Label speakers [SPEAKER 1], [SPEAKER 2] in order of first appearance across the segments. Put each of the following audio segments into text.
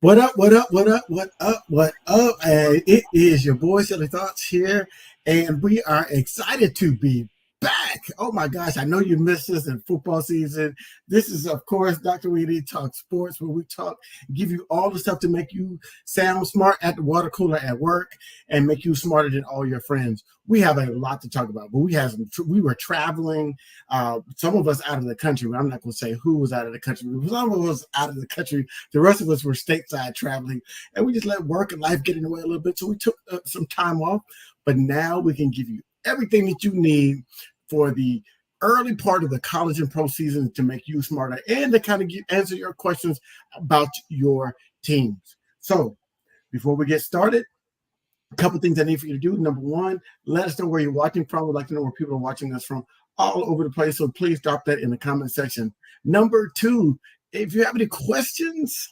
[SPEAKER 1] What up, what up, what up, what up, what up? And it is your boy Silly Thoughts here, and we are excited to be back. Oh my gosh, I know you missed us in football season. This is, of course, Dr. Oui E Talk Sports, where we give you all the stuff to make you sound smart at the water cooler at work and make you smarter than all your friends. We have a lot to talk about, but we were traveling, some of us out of the country. I'm not going to say who was out of the country. Some of us out of the country. The rest of us were stateside traveling, and we just let work and life get in the way a little bit. So we took some time off, but now we can give you everything that you need for the early part of the college and pro season to make you smarter and to kind of answer your questions about your teams. So before we get started, a couple things I need for you to do. Number one, let us know where you're watching from. We'd like to know where people are watching us from all over the place. So please drop that in the comment section. Number two, if you have any questions,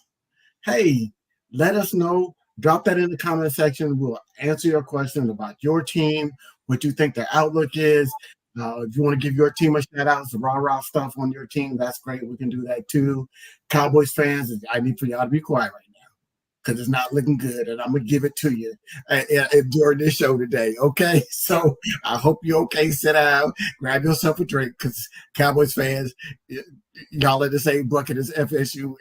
[SPEAKER 1] hey, let us know. Drop that in the comment section. We'll answer your questions about your team, what you think their outlook is. If you want to give your team a shout out, some rah-rah stuff on your team, that's great. We can do that too. Cowboys fans, I need for y'all to be quiet right now because it's not looking good, and I'm going to give it to you during this show today, okay? So I hope you're okay. Sit down, grab yourself a drink, because Cowboys fans, y'all in the same bucket as FSU.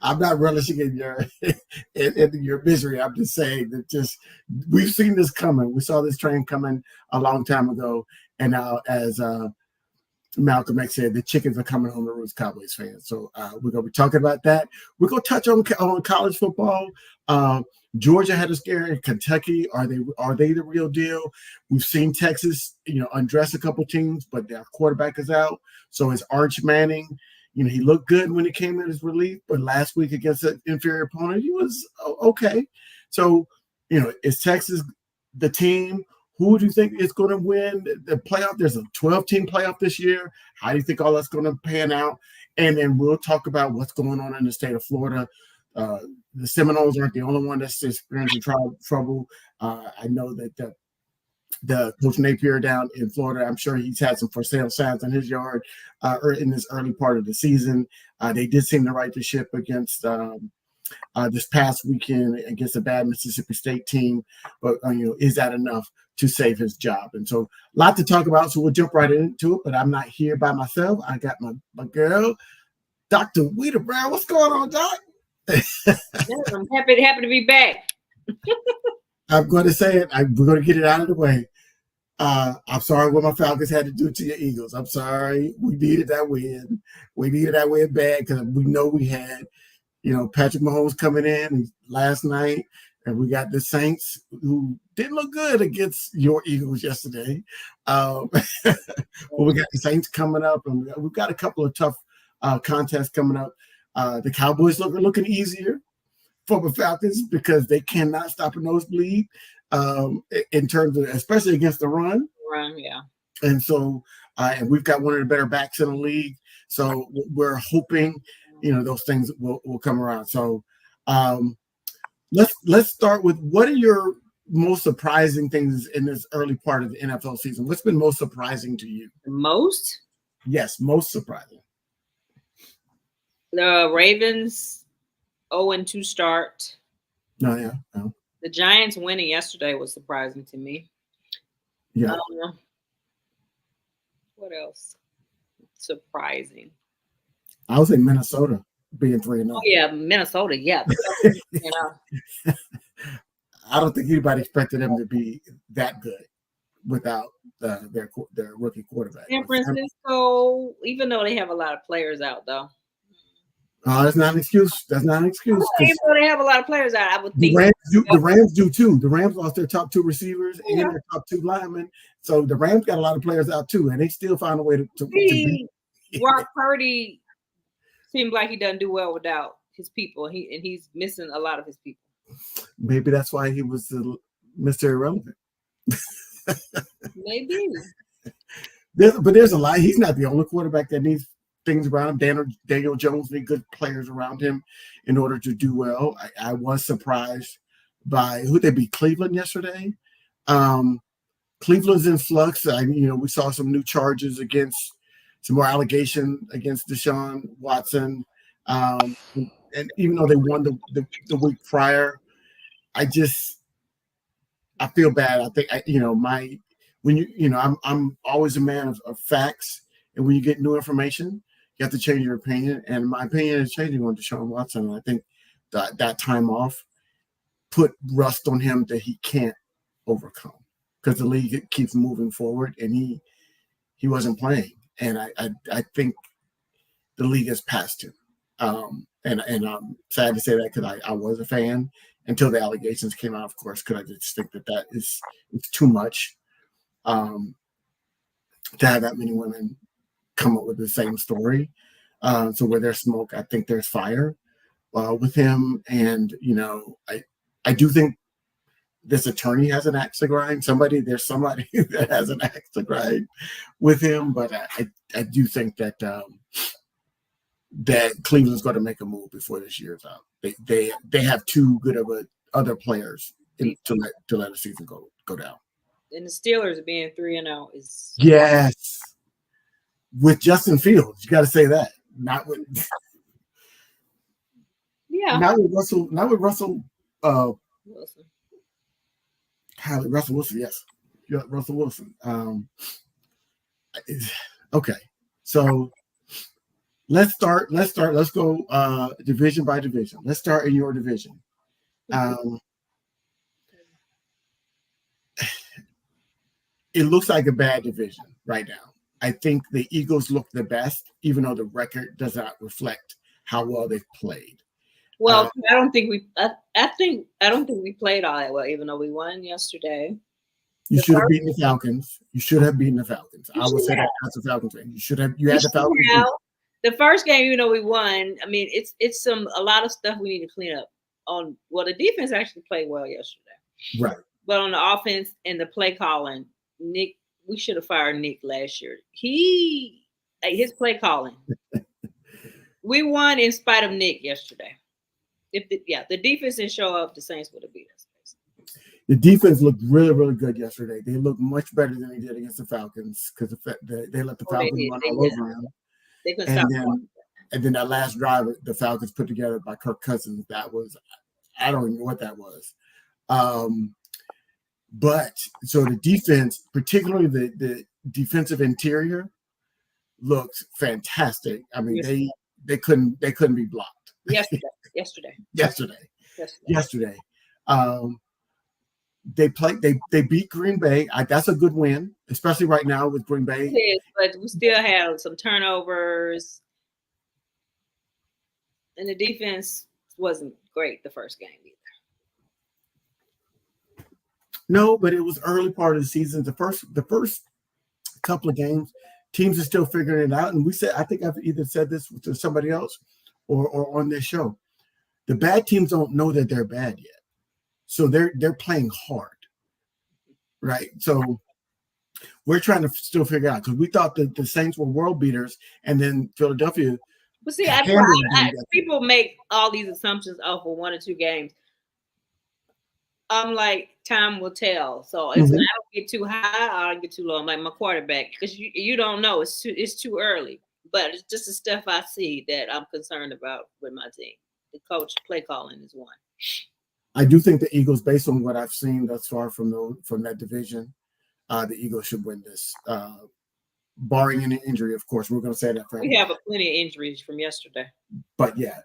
[SPEAKER 1] I'm not relishing in your misery. I'm just saying that we've seen this coming. We saw this train coming a long time ago, and now, as Malcolm X said, the chickens are coming home to roost, Cowboys fans. So we're going to be talking about that. We're going to touch on college football. Georgia had a scare. Kentucky, are they the real deal? We've seen Texas, undress a couple teams, but their quarterback is out. So is Arch Manning. He looked good when he came in as relief, but last week against an inferior opponent, he was okay. So, is Texas the team? Who do you think is going to win the playoff? There's a 12-team playoff this year. How do you think all that's going to pan out? And then we'll talk about what's going on in the state of Florida. The Seminoles aren't the only one that's experiencing trouble. I know that the Coach Napier down in Florida, I'm sure he's had some for sale signs in his yard or in this early part of the season. They did seem to right the ship against this past weekend against a bad Mississippi State team. But, is that enough to save his job? And so a lot to talk about, so we'll jump right into it. But I'm not here by myself. I got my girl, Dr. Weta Brown. What's going on, Doc?
[SPEAKER 2] I'm happy to be back.
[SPEAKER 1] I'm going to say it. We're going to get it out of the way. I'm sorry what my Falcons had to do to your Eagles. I'm sorry. We needed that win. We needed that win bad because we know we had, Patrick Mahomes coming in last night, and we got the Saints who didn't look good against your Eagles yesterday. But we got the Saints coming up, and we've got a couple of tough contests coming up. The Cowboys looking easier for the Falcons because they cannot stop a nosebleed in terms of, especially against the run.
[SPEAKER 2] Yeah.
[SPEAKER 1] And so, and we've got one of the better backs in the league. So we're hoping, those things will come around. So let's start with, what are your most surprising things in this early part of the NFL season? What's been most surprising to you?
[SPEAKER 2] Most?
[SPEAKER 1] Yes, most surprising.
[SPEAKER 2] The Ravens 0-2 start.
[SPEAKER 1] No, yeah. No.
[SPEAKER 2] The Giants winning yesterday was surprising to me.
[SPEAKER 1] Yeah.
[SPEAKER 2] What else? Surprising.
[SPEAKER 1] I would say Minnesota being 3-0.
[SPEAKER 2] Oh yeah, Minnesota. Yeah.
[SPEAKER 1] I don't think anybody expected them to be that good without their rookie quarterback.
[SPEAKER 2] San Francisco, even though they have a lot of players out, though.
[SPEAKER 1] That's not an excuse. That's not an excuse.
[SPEAKER 2] Even though they have a lot of players out, I would think
[SPEAKER 1] the Rams do too. The Rams lost their top 2 receivers and their top 2 linemen, so the Rams got a lot of players out too, and they still find a way to beat.
[SPEAKER 2] Brock Purdy seems like he doesn't do well without his people. He's missing a lot of his people.
[SPEAKER 1] Maybe that's why he was Mr. Irrelevant.
[SPEAKER 2] Maybe.
[SPEAKER 1] But there's a lot. He's not the only quarterback that needs things around him. Daniel Jones need good players around him in order to do well. I was surprised by who they beat, Cleveland yesterday. Cleveland's in flux. We saw some new charges against, some more allegation against Deshaun Watson. And even though they won the week prior, I just I feel bad. I think my when I'm always a man of facts, and when you get new information, you have to change your opinion. And my opinion is changing on Deshaun Watson. And I think that time off put rust on him that he can't overcome because the league keeps moving forward, and he wasn't playing. And I think the league has passed him. And I'm sad to say that because I was a fan until the allegations came out, of course, because I just think that it's too much um, to have that many women come up with the same story. So where there's smoke, I think there's fire with him. And I do think this attorney has an axe to grind. There's somebody that has an axe to grind with him. But I do think that Cleveland's going to make a move before this year's out. They have too good of other players to let the season go down.
[SPEAKER 2] And the Steelers being 3-0 is
[SPEAKER 1] Yes, with Justin Fields, you got to say that. Not with Russell. Not with Russell.
[SPEAKER 2] Wilson.
[SPEAKER 1] Russell Wilson. Yes, yeah, Russell Wilson. Okay, so let's start. Let's go division by division. Let's start in your division. It looks like a bad division right now. I think the Eagles look the best, even though the record does not reflect how well they've played.
[SPEAKER 2] Well, I don't think we played all that well, even though we won yesterday.
[SPEAKER 1] You should have beaten the Falcons. You should have beaten the Falcons. I would say that as a Falcons fan. You should have. You had the Falcons.
[SPEAKER 2] The first game, we won. I mean, it's a lot of stuff we need to clean up on. Well, the defense actually played well yesterday,
[SPEAKER 1] right?
[SPEAKER 2] But on the offense and the play calling, Nick, we should have fired Nick last year. His play calling. We won in spite of Nick yesterday. If the defense didn't show up, the Saints would have beat us.
[SPEAKER 1] The defense looked really, really good yesterday. They looked much better than they did against the Falcons because they let the Falcons run all over them.
[SPEAKER 2] They couldn't stop.
[SPEAKER 1] And then that last drive the Falcons put together by Kirk Cousins, that was, I don't even know what that was. But so the defense, particularly the defensive interior, looked fantastic. I mean, they couldn't be blocked.
[SPEAKER 2] Yesterday.
[SPEAKER 1] They beat Green Bay. That's a good win, especially right now with Green Bay.
[SPEAKER 2] It is, but we still have some turnovers, and the defense wasn't great the first game either.
[SPEAKER 1] No, but it was early part of the season. The first couple of games, teams are still figuring it out. And I think I've either said this to somebody else or on this show. The bad teams don't know that they're bad yet. So they're playing hard, right? So we're trying to still figure out because we thought that the Saints were world beaters, and then Philadelphia.
[SPEAKER 2] But see, people make all these assumptions off of 1 or 2 games. I'm like, time will tell. So if I don't get too high, I don't get too low. I'm like my quarterback because you don't know. It's too early. But it's just the stuff I see that I'm concerned about with my team. The coach play calling is one.
[SPEAKER 1] I do think the Eagles, based on what I've seen thus far from that division, the Eagles should win this, barring any injury. Of course, we're going to say that.
[SPEAKER 2] We have plenty of injuries from yesterday.
[SPEAKER 1] But yeah,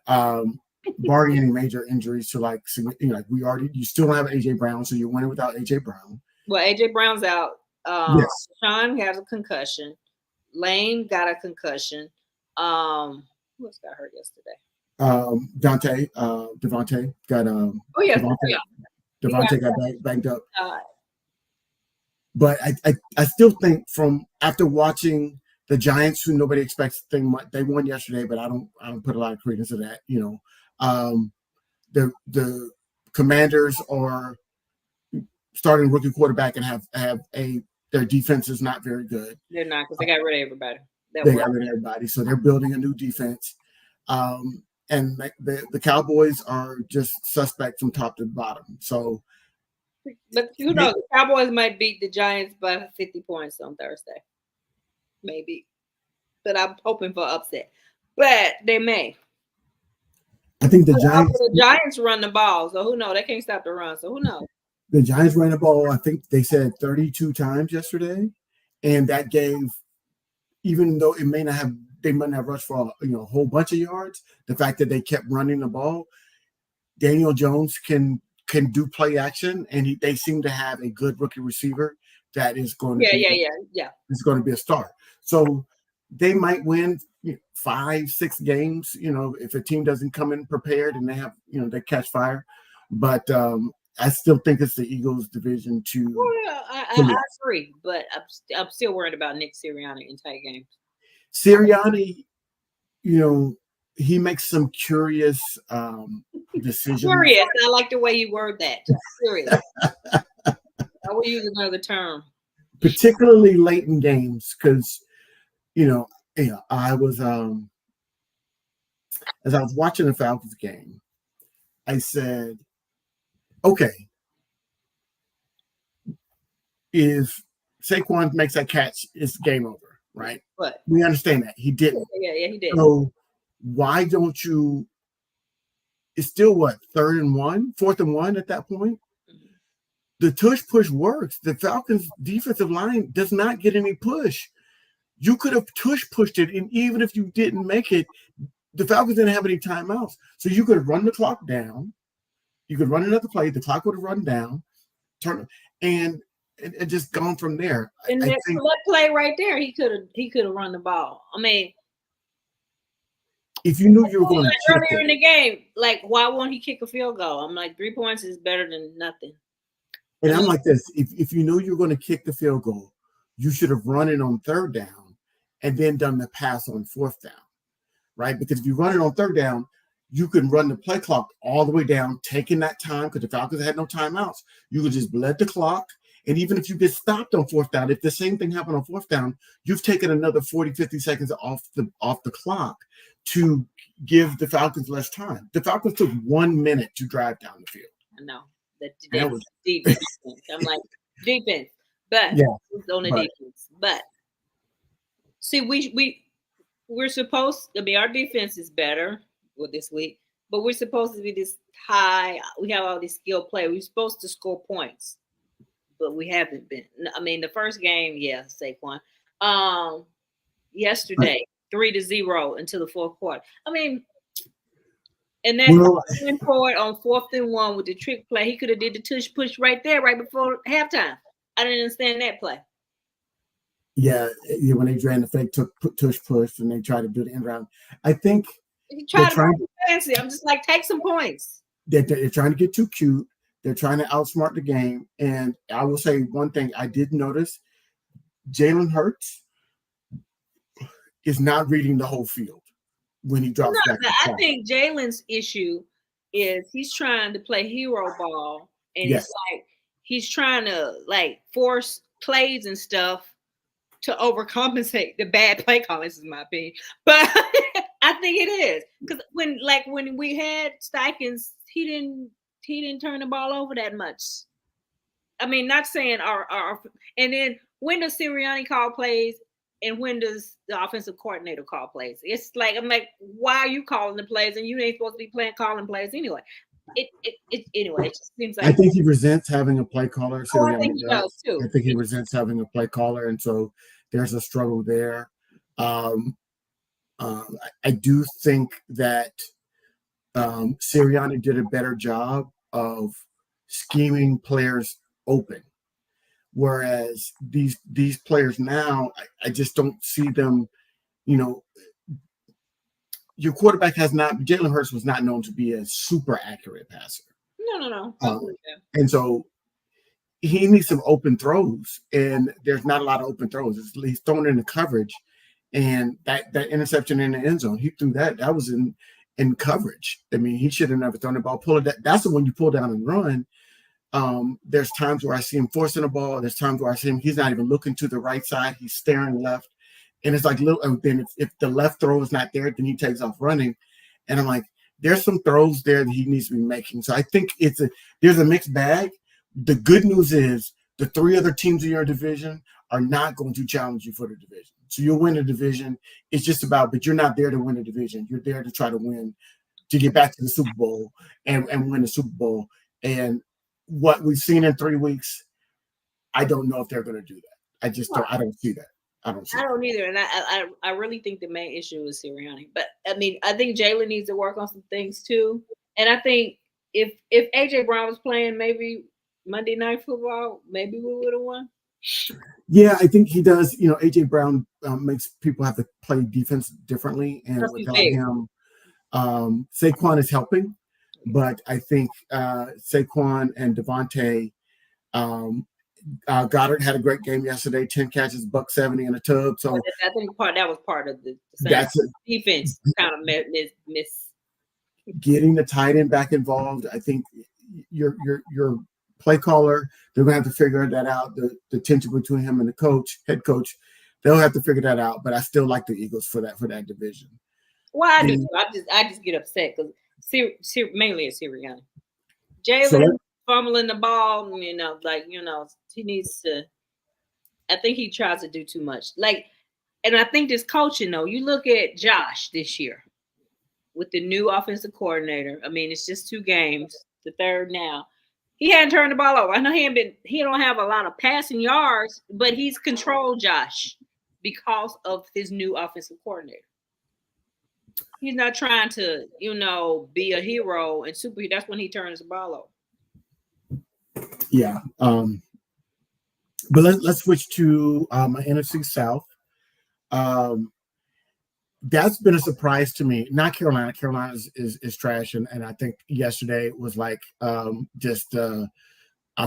[SPEAKER 1] barring any major injuries to you still don't have AJ Brown, so you're winning without AJ Brown.
[SPEAKER 2] Well, AJ Brown's out.
[SPEAKER 1] Yes.
[SPEAKER 2] Sean has a concussion. Lane got a concussion. Who else got hurt yesterday?
[SPEAKER 1] Devontae got Devontae got banged up. But I still think from after watching the Giants, who nobody expects they won yesterday, but I don't put a lot of credence to that. The Commanders are starting rookie quarterback and have their defense is not very good.
[SPEAKER 2] They're not because they got rid of everybody.
[SPEAKER 1] Got rid of everybody, so they're building a new defense. And the Cowboys are just suspect from top to bottom. So,
[SPEAKER 2] but the Cowboys might beat the Giants by 50 points on Thursday, maybe. But I'm hoping for upset. But they may.
[SPEAKER 1] I think the
[SPEAKER 2] Giants run the ball, so who knows? They can't stop the run, so who knows?
[SPEAKER 1] The Giants ran the ball, I think they said 32 times yesterday, and that gave, even though it may not have, they might not have rushed for a whole bunch of yards, the fact that they kept running the ball. Daniel Jones can do play action, and they seem to have a good rookie receiver that is going to is going to be a star. So they might win 5-6 games, if a team doesn't come in prepared and they have, they catch fire. But I still think it's the Eagles' division to.
[SPEAKER 2] Well, I agree, but I'm still worried about Nick Sirianni in tight games.
[SPEAKER 1] Sirianni, he makes some curious decisions.
[SPEAKER 2] Curious. I like the way you word that. Curious. I will use another term.
[SPEAKER 1] Particularly late in games, because I was as I was watching the Falcons game, I said, okay, if Saquon makes that catch, it's game over, right?
[SPEAKER 2] But
[SPEAKER 1] we understand that he didn't.
[SPEAKER 2] Yeah, he did.
[SPEAKER 1] So why don't you? It's still what, 4th and 1 at that point. Mm-hmm. The tush push works. The Falcons' defensive line does not get any push. You could have tush pushed it, and even if you didn't make it, the Falcons didn't have any timeouts. So you could have run the clock down. You could run another play. The clock would have run down, and just gone from there.
[SPEAKER 2] And that play right there, he could have run the ball. I mean,
[SPEAKER 1] if you knew you were going to
[SPEAKER 2] earlier in the game, like, why won't he kick a field goal? I'm like, 3 points is better than nothing.
[SPEAKER 1] And I'm like this: if you knew you were going to kick the field goal, you should have run it on 3rd down and then done the pass on 4th down, right? Because if you run it on 3rd down, you can run the play clock all the way down, taking that time, because the Falcons had no timeouts. You could just bled the clock. And even if you get stopped on 4th down, if the same thing happened on 4th down, you've taken another 40, 50 seconds off the clock to give the Falcons less time. The Falcons took 1 minute to drive down the field.
[SPEAKER 2] I know. That was defense. I'm like, defense. But on the defense. But see, we're supposed to be, our defense is better with this week, but we're supposed to be this high. We have all these skilled players. We're supposed to score points, but we haven't been. I mean, the first game, Saquon. Yesterday, 3-0 until the 4th quarter. I mean, and then went forward on 4th and 1 with the trick play. He could have did the tush push right there, right before halftime. I didn't understand that play.
[SPEAKER 1] Yeah, when they ran the fake tush push and they tried to do the end round. I think
[SPEAKER 2] they're trying to be fancy. I'm just like, take some points.
[SPEAKER 1] They're trying to get too cute. They're trying to outsmart the game. And I will say one thing I did notice: Jalen Hurts is not reading the whole field when he drops back.
[SPEAKER 2] I think Jalen's issue is he's trying to play hero ball, and he's trying to force plays and stuff to overcompensate the bad play calling. This is my opinion, but I think it is, because when we had Steichens, he didn't turn the ball over that much. I mean, not saying our and then when does Sirianni call plays and when does the offensive coordinator call plays? It's like, I'm like, why are you calling the plays and you ain't supposed to be calling plays anyway? Anyway, it just seems like,
[SPEAKER 1] I think he resents having a play caller.
[SPEAKER 2] I think he does too.
[SPEAKER 1] I think he resents having a play caller, and so there's a struggle there. I do think that Sirianni did a better job of scheming players open, whereas these players now, I just don't see them. Your quarterback Jalen Hurts was not known to be a super accurate passer.
[SPEAKER 2] No.
[SPEAKER 1] And so he needs some open throws, and there's not a lot of open throws. He's thrown into coverage, and that interception in the end zone, he threw that was in coverage. I mean, he should have never thrown the ball. That's the one you pull down and run. There's times where I see him forcing the ball. There's times where I see him, he's not even looking to the right side. He's staring left. And it's like, then if the left throw is not there, then he takes off running. And I'm like, there's some throws there that he needs to be making. So I think there's a mixed bag. The good news is the 3 other teams in your division are not going to challenge you for the division. So you'll win the division. It's just about, but you're not there to win the division. You're there to try to win to get back to the Super Bowl and win the Super Bowl. And what we've seen in 3 weeks, I don't know if they're going to do that. I just don't. I don't see that. I don't see.
[SPEAKER 2] I don't either, and I really think the main issue is Sirianni. But I mean, I think Jalen needs to work on some things too. And I think if AJ Brown was playing maybe Monday Night Football, maybe we would have won.
[SPEAKER 1] Yeah, I think he does. You know, AJ Brown makes people have to play defense differently, and without him, Saquon is helping. But I think Saquon and Devontae, Goddard had a great game yesterday. 10 catches, $170 in a tub. So
[SPEAKER 2] I think that was part of the
[SPEAKER 1] that's
[SPEAKER 2] defense kind of miss.
[SPEAKER 1] Getting the tight end back involved. I think your play caller, they're gonna have to figure that out. The tension between him and the head coach, they'll have to figure that out. But I still like the Eagles for that division.
[SPEAKER 2] Well, I do. I just get upset because mainly it's Sirianni. Jalen fumbling the ball, he needs to. I think he tries to do too much. And I think this coaching though. You look at Josh this year with the new offensive coordinator. I mean, it's just 2 games, the third now. He hadn't turned the ball over. I know he don't have a lot of passing yards, but he's controlled Josh because of his new offensive coordinator. He's not trying to, be a hero and super. That's when he turns the ball over.
[SPEAKER 1] Yeah. But let's switch to my NFC South. That's been a surprise to me. Not Carolina. Carolina is trash, and I think yesterday was like just a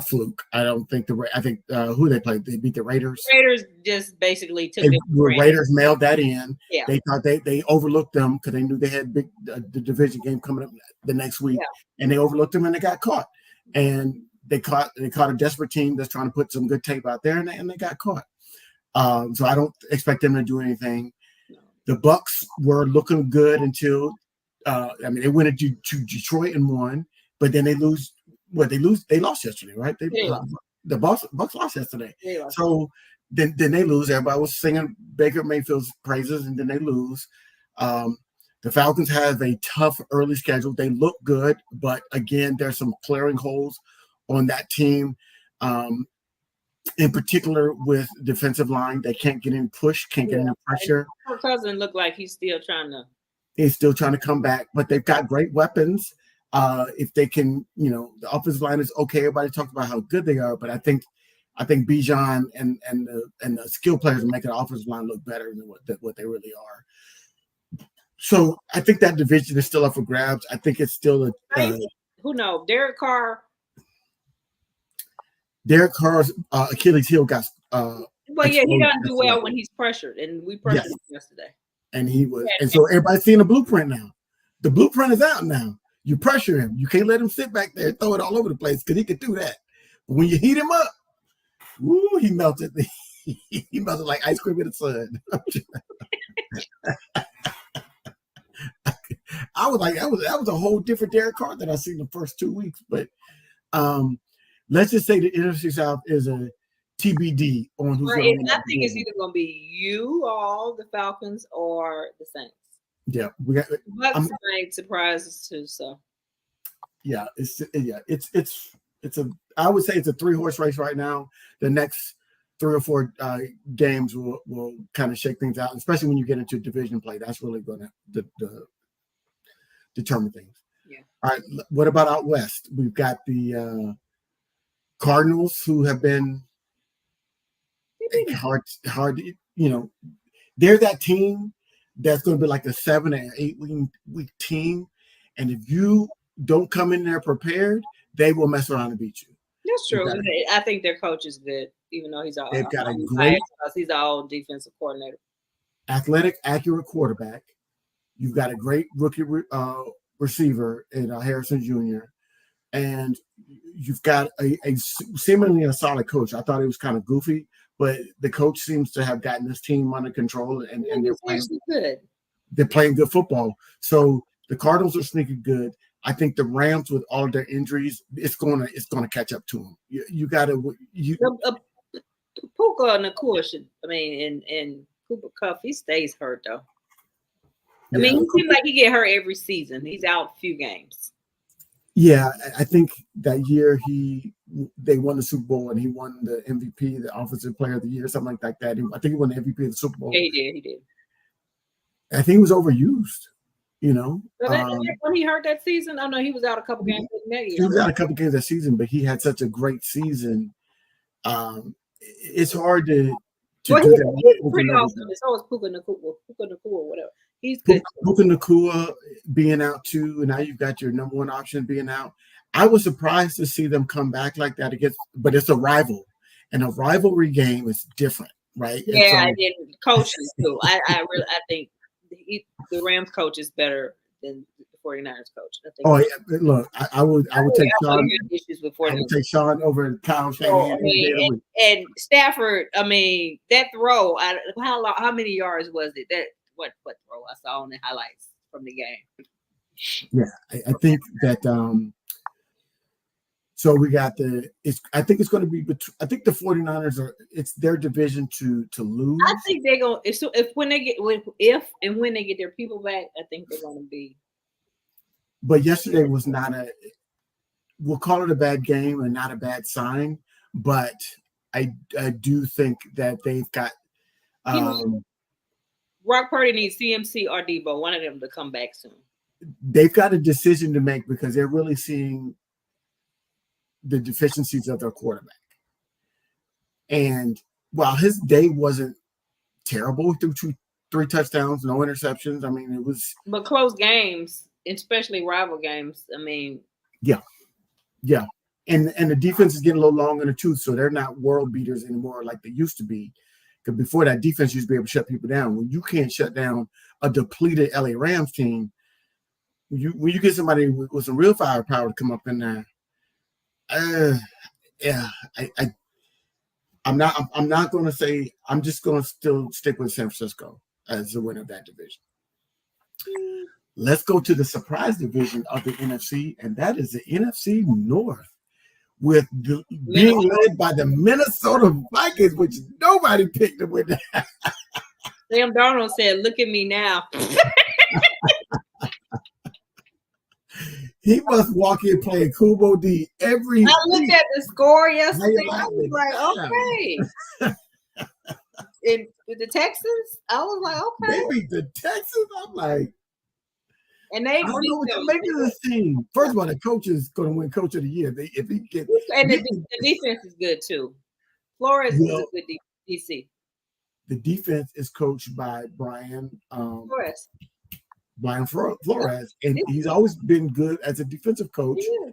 [SPEAKER 1] fluke. I don't think I think who they played. They beat the Raiders.
[SPEAKER 2] Raiders just basically took
[SPEAKER 1] the Raiders mailed that in.
[SPEAKER 2] Yeah.
[SPEAKER 1] They thought they overlooked them because they knew they had the division game coming up the next week, and they overlooked them and they got caught. And they caught a desperate team that's trying to put some good tape out there, and they got caught. So I don't expect them to do anything. The Bucks were looking good until they went into Detroit and won, but then they lose. What they lose? They lost yesterday, right? The Bucks lost yesterday. So then they lose. Everybody was singing Baker Mayfield's praises, and then they lose. The Falcons have a tough early schedule. They look good, but again, there's some glaring holes on that team. In particular with defensive line, they can't get any push, can't get any pressure.
[SPEAKER 2] Kirk Cousins look like he's still trying
[SPEAKER 1] to come back, but they've got great weapons. If they can, the offensive line is okay. Everybody talks about how good they are, but I think Bijan and the skill players are making the offensive line look better than what they really are. So I think that division is still up for grabs. I think it's still
[SPEAKER 2] who knows? Derek
[SPEAKER 1] Carr's Achilles heel got.
[SPEAKER 2] He doesn't do well when he's pressured, and we pressured him yesterday.
[SPEAKER 1] And he was, and so everybody's seeing the blueprint now. The blueprint is out now. You pressure him. You can't let him sit back there and throw it all over the place because he could do that. But when you heat him up, he melted. He melted like ice cream in the sun. I was like, that was a whole different Derek Carr that I seen the first 2 weeks. But let's just say the NFC South is a TBD on who's going to win.
[SPEAKER 2] I think it's either going to be you, all the Falcons, or the Saints.
[SPEAKER 1] Yeah, we got.
[SPEAKER 2] Bucks might surprise us too. So.
[SPEAKER 1] Yeah, it's a. I would say it's a 3-horse race right now. The next 3 or 4 games will kind of shake things out, especially when you get into division play. That's really going to determine things.
[SPEAKER 2] Yeah.
[SPEAKER 1] All right. What about out west? We've got the Cardinals, who have been hard. They're that team that's going to be like a 7 or 8 week team, and if you don't come in there prepared, they will mess around and beat you.
[SPEAKER 2] That's true. I think their coach is good, even though he's an old defensive coordinator.
[SPEAKER 1] Athletic, accurate quarterback. You've got a great rookie receiver in Harrison Jr., and you've got a seemingly a solid coach. I thought he was kind of goofy, but the coach seems to have gotten this team under control, and they're playing
[SPEAKER 2] good.
[SPEAKER 1] They're playing good football. So the Cardinals are sneaking good. I think the Rams, with all of their injuries, it's gonna catch up to them. You got to
[SPEAKER 2] Puka Nakua should. And Cooper Kupp, he stays hurt though. I mean, he seems like he get hurt every season. He's out a few games.
[SPEAKER 1] Yeah, I think that year they won the Super Bowl and he won the MVP, the Offensive Player of the Year, something like that. I think he won the MVP of the Super Bowl.
[SPEAKER 2] Yeah, he did.
[SPEAKER 1] I think he was overused, you know.
[SPEAKER 2] When he hurt that season, I know he was out a couple games that year.
[SPEAKER 1] He was out a couple games that season, but he had such a great season. It's hard to do that.
[SPEAKER 2] He's pretty awesome. So is Puka Nacua, whatever. He's good.
[SPEAKER 1] Puka Nacua being out too, and now you've got your number one option being out. I was surprised to see them come back like that but it's a rival, and a rivalry game is different, right?
[SPEAKER 2] Yeah, and then coaches too. I think the Rams coach is better than the 49ers coach. I think.
[SPEAKER 1] Oh yeah, look, I would take Sean. I would take Sean over Kyle Shanahan.
[SPEAKER 2] And Stafford. I mean, that throw. How many yards was it? That what throw I saw on the highlights from the game.
[SPEAKER 1] Yeah, I think that. So we got I think it's going to be. I think the 49ers it's their division to lose.
[SPEAKER 2] I think they're going. If when they get their people back, I think they're going to be.
[SPEAKER 1] But yesterday was not we'll call it a bad game and not a bad sign. But I do think that they've got.
[SPEAKER 2] Brock Purdy needs CMC or Debo, one of them, to come back soon.
[SPEAKER 1] They've got a decision to make because they're really seeing the deficiencies of their quarterback. And while his day wasn't terrible, threw 3 touchdowns, no interceptions. I mean, it was.
[SPEAKER 2] But close games, especially rival games. I mean.
[SPEAKER 1] Yeah. And the defense is getting a little long in the tooth, so they're not world beaters anymore like they used to be. Because before that, defense used to be able to shut people down. When you can't shut down a depleted LA Rams team, when you get somebody with some real firepower to come up in there, I'm not going to say. I'm just going to still stick with San Francisco as the winner of that division. Let's go to the surprise division of the NFC, and that is the NFC North, being led by the Minnesota Vikings, which nobody picked to win that.
[SPEAKER 2] Sam Darnold said, "Look at me now."
[SPEAKER 1] He must walk in playing Kubo D every.
[SPEAKER 2] I looked at the score yesterday. I was like, okay. And with the Texans, I was like, okay.
[SPEAKER 1] They beat the Texans. I'm like,
[SPEAKER 2] and they.
[SPEAKER 1] I don't know what you're making of this team. First of all, the coach is going to win Coach of the Year. If he gets,
[SPEAKER 2] and the defense is good too. Flores is a good DC.
[SPEAKER 1] The defense is coached by Brian
[SPEAKER 2] Flores.
[SPEAKER 1] Brian Flores, and he's always been good as a defensive coach. Yeah.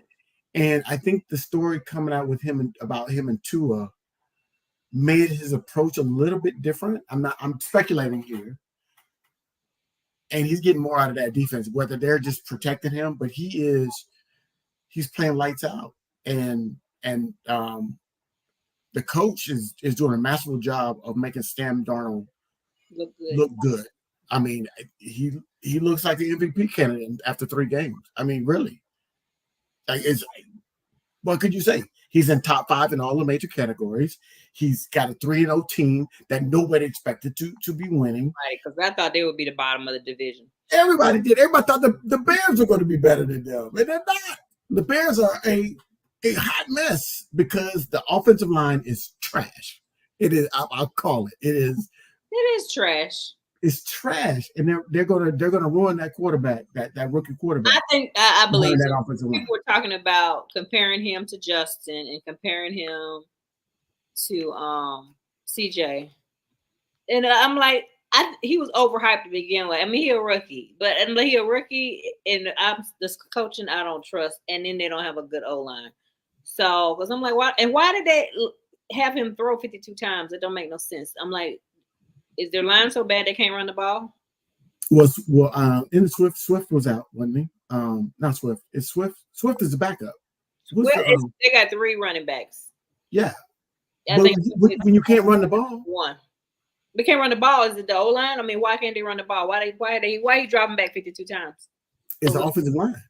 [SPEAKER 1] And I think the story coming out with him about him and Tua made his approach a little bit different. I'm speculating here. And he's getting more out of that defense, whether they're just protecting him, but he's playing lights out. And the coach is doing a masterful job of making Sam Darnold look good. I mean, he looks like the MVP candidate after 3 games. I mean, really. What could you say? He's in top 5 in all the major categories. He's got a 3-0 team that nobody expected to be winning.
[SPEAKER 2] Right, because I thought they would be the bottom of the division.
[SPEAKER 1] Everybody did. Everybody thought the Bears were going to be better than them, and they're not. The Bears are a hot mess because the offensive line is trash. It is. I'll call it. It is.
[SPEAKER 2] It is trash.
[SPEAKER 1] It's trash, and they're gonna ruin that quarterback, that rookie quarterback.
[SPEAKER 2] I believe that offensive line. People were talking about comparing him to Justin and comparing him to CJ, and I'm like, he was overhyped to begin with. I mean, he a rookie, and I'm this coaching I don't trust, and then they don't have a good O-line. So, because I'm like, why did they have him throw 52 times? It don't make no sense. I'm like, is their line so bad they can't run the ball?
[SPEAKER 1] In Swift was out, wasn't he? Not Swift. It's Swift. Swift is the backup.
[SPEAKER 2] They got 3 running backs.
[SPEAKER 1] Yeah. But when you can't run the ball.
[SPEAKER 2] One. They can't run the ball. Is it the O-line? I mean, why can't they run the ball? Why are you dropping back 52 times?
[SPEAKER 1] It's the offensive line.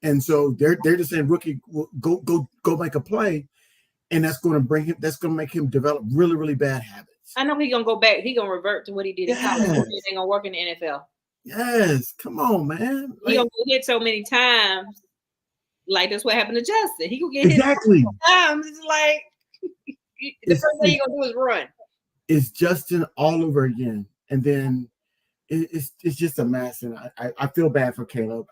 [SPEAKER 1] And so they're just saying, rookie, go make a play, and that's going to make him develop really, really bad habits.
[SPEAKER 2] I know he's gonna go back. He's gonna revert to what he did in college. It ain't gonna work in the NFL.
[SPEAKER 1] Yes, come on, man.
[SPEAKER 2] He
[SPEAKER 1] Like,
[SPEAKER 2] gonna get hit so many times. Like that's what happened to Justin. He gonna get hit so
[SPEAKER 1] exactly.
[SPEAKER 2] many times. It's like the
[SPEAKER 1] It's,
[SPEAKER 2] first thing
[SPEAKER 1] it's
[SPEAKER 2] you gonna do is run.
[SPEAKER 1] it's Justin all over again, and then it's just a mess. And I feel bad for Caleb.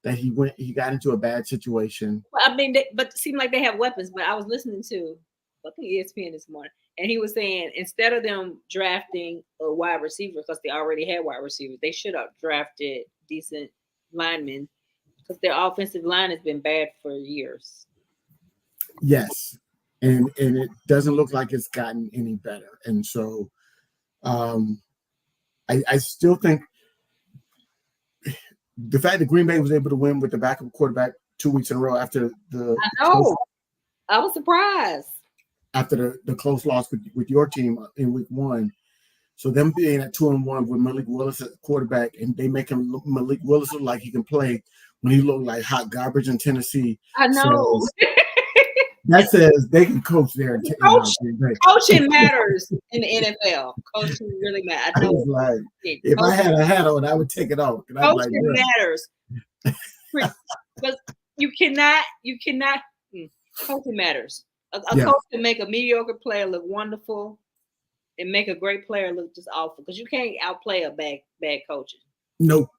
[SPEAKER 1] That he got into a bad situation.
[SPEAKER 2] Well, I mean, but it seemed like they have weapons. But I was listening to, I think ESPN this morning, and he was saying instead of them drafting a wide receiver because they already had wide receivers, they should have drafted decent linemen because their offensive line has been bad for years.
[SPEAKER 1] Yes, and it doesn't look like it's gotten any better. And so, um, I still think the fact that Green Bay was able to win with the backup quarterback 2 weeks in a row after the
[SPEAKER 2] I
[SPEAKER 1] close
[SPEAKER 2] know. I was surprised.
[SPEAKER 1] after the close loss with your team in week one. So them being at 2-1 with Malik Willis at quarterback, and they make Malik Willis look like he can play when he looked like hot garbage in Tennessee.
[SPEAKER 2] I know.
[SPEAKER 1] That says they can coach there in Green Bay.
[SPEAKER 2] Coaching matters in the NFL. Coaching really matters.
[SPEAKER 1] I was like, if I had a hat on, I would take it off. And I'm like,
[SPEAKER 2] coaching matters. Because you cannot. Coaching matters. A coach can make a mediocre player look wonderful, and make a great player look just awful. Because you can't outplay a bad coaching.
[SPEAKER 1] Nope.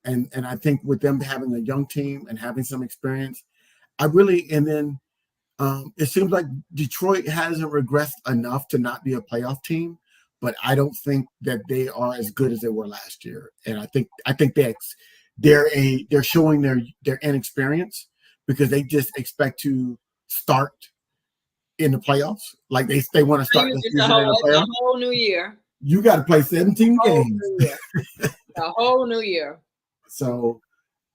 [SPEAKER 1] And I think with them having a young team and having some experience, it seems like Detroit hasn't regressed enough to not be a playoff team, but I don't think that they are as good as they were last year. And I think they're showing their inexperience because they just expect to start in the playoffs. Like they want to start the season in the playoffs.
[SPEAKER 2] A whole new year.
[SPEAKER 1] You got to play 17 games.
[SPEAKER 2] A whole new year.
[SPEAKER 1] So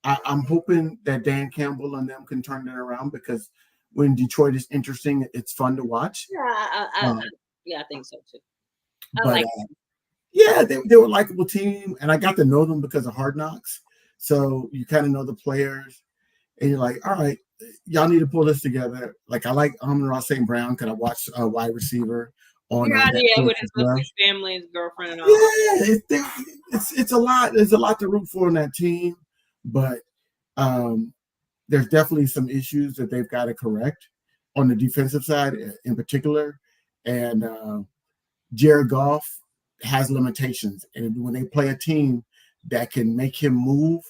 [SPEAKER 1] I'm hoping that Dan Campbell and them can turn it around because when Detroit is interesting, it's fun to watch.
[SPEAKER 2] Yeah, I think so too.
[SPEAKER 1] They were a likable team, and I got to know them because of Hard Knocks. So you kind of know the players, and you're like, all right, y'all need to pull this together. Like I like Amon-Ra St. Brown because I watched a wide receiver on
[SPEAKER 2] with his family, his girlfriend, and all.
[SPEAKER 1] Yeah, it's a lot. There's a lot to root for in that team, but there's definitely some issues that they've got to correct on the defensive side in particular. And Jared Goff has limitations. And when they play a team that can make him move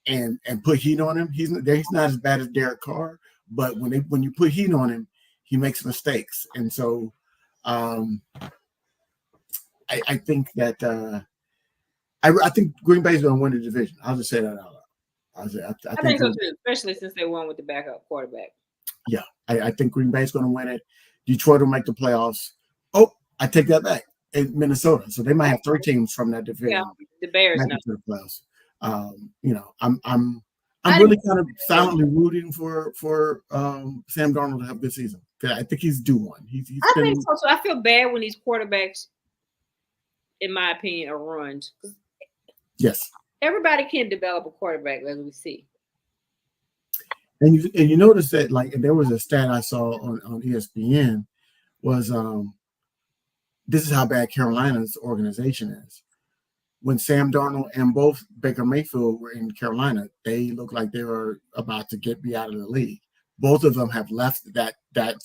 [SPEAKER 1] and put heat on him, he's not as bad as Derek Carr. But when you put heat on him, he makes mistakes. And so I think that I think Green Bay is going to win the division. I'll just say that out loud. I
[SPEAKER 2] think so too, especially since they won with the backup quarterback.
[SPEAKER 1] Yeah, I think Green Bay is going to win it. Detroit will make the playoffs. Oh, I take that back. In Minnesota, so they might have 3 teams from that division.
[SPEAKER 2] Yeah, the Bears
[SPEAKER 1] to the playoffs. I'm really kind of silently rooting for Sam Darnold to have a good season because I think he's due one.
[SPEAKER 2] I think so. So I feel bad when these quarterbacks, in my opinion, are ruined.
[SPEAKER 1] Yes.
[SPEAKER 2] Everybody can develop a quarterback, as we see.
[SPEAKER 1] And you notice that, like, there was a stat I saw on ESPN was this is how bad Carolina's organization is. When Sam Darnold and both Baker Mayfield were in Carolina, they looked like they were about to be out of the league. Both of them have left that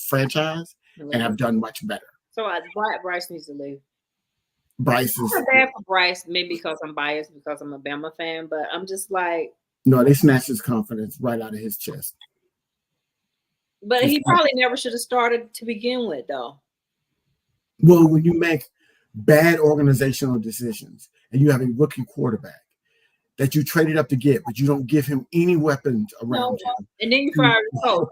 [SPEAKER 1] franchise and have done much better.
[SPEAKER 2] So Bryce needs to leave.
[SPEAKER 1] Bryce is
[SPEAKER 2] bad for Bryce, maybe because I'm biased because I'm a Bama fan, but I'm just like,
[SPEAKER 1] no, they snatched his confidence right out of his chest.
[SPEAKER 2] But he probably never should have started to begin with, though.
[SPEAKER 1] Well, when you make bad organizational decisions and you have a rookie quarterback that you traded up to get, but you don't give him any weapons around him,
[SPEAKER 2] and then you fire the coach,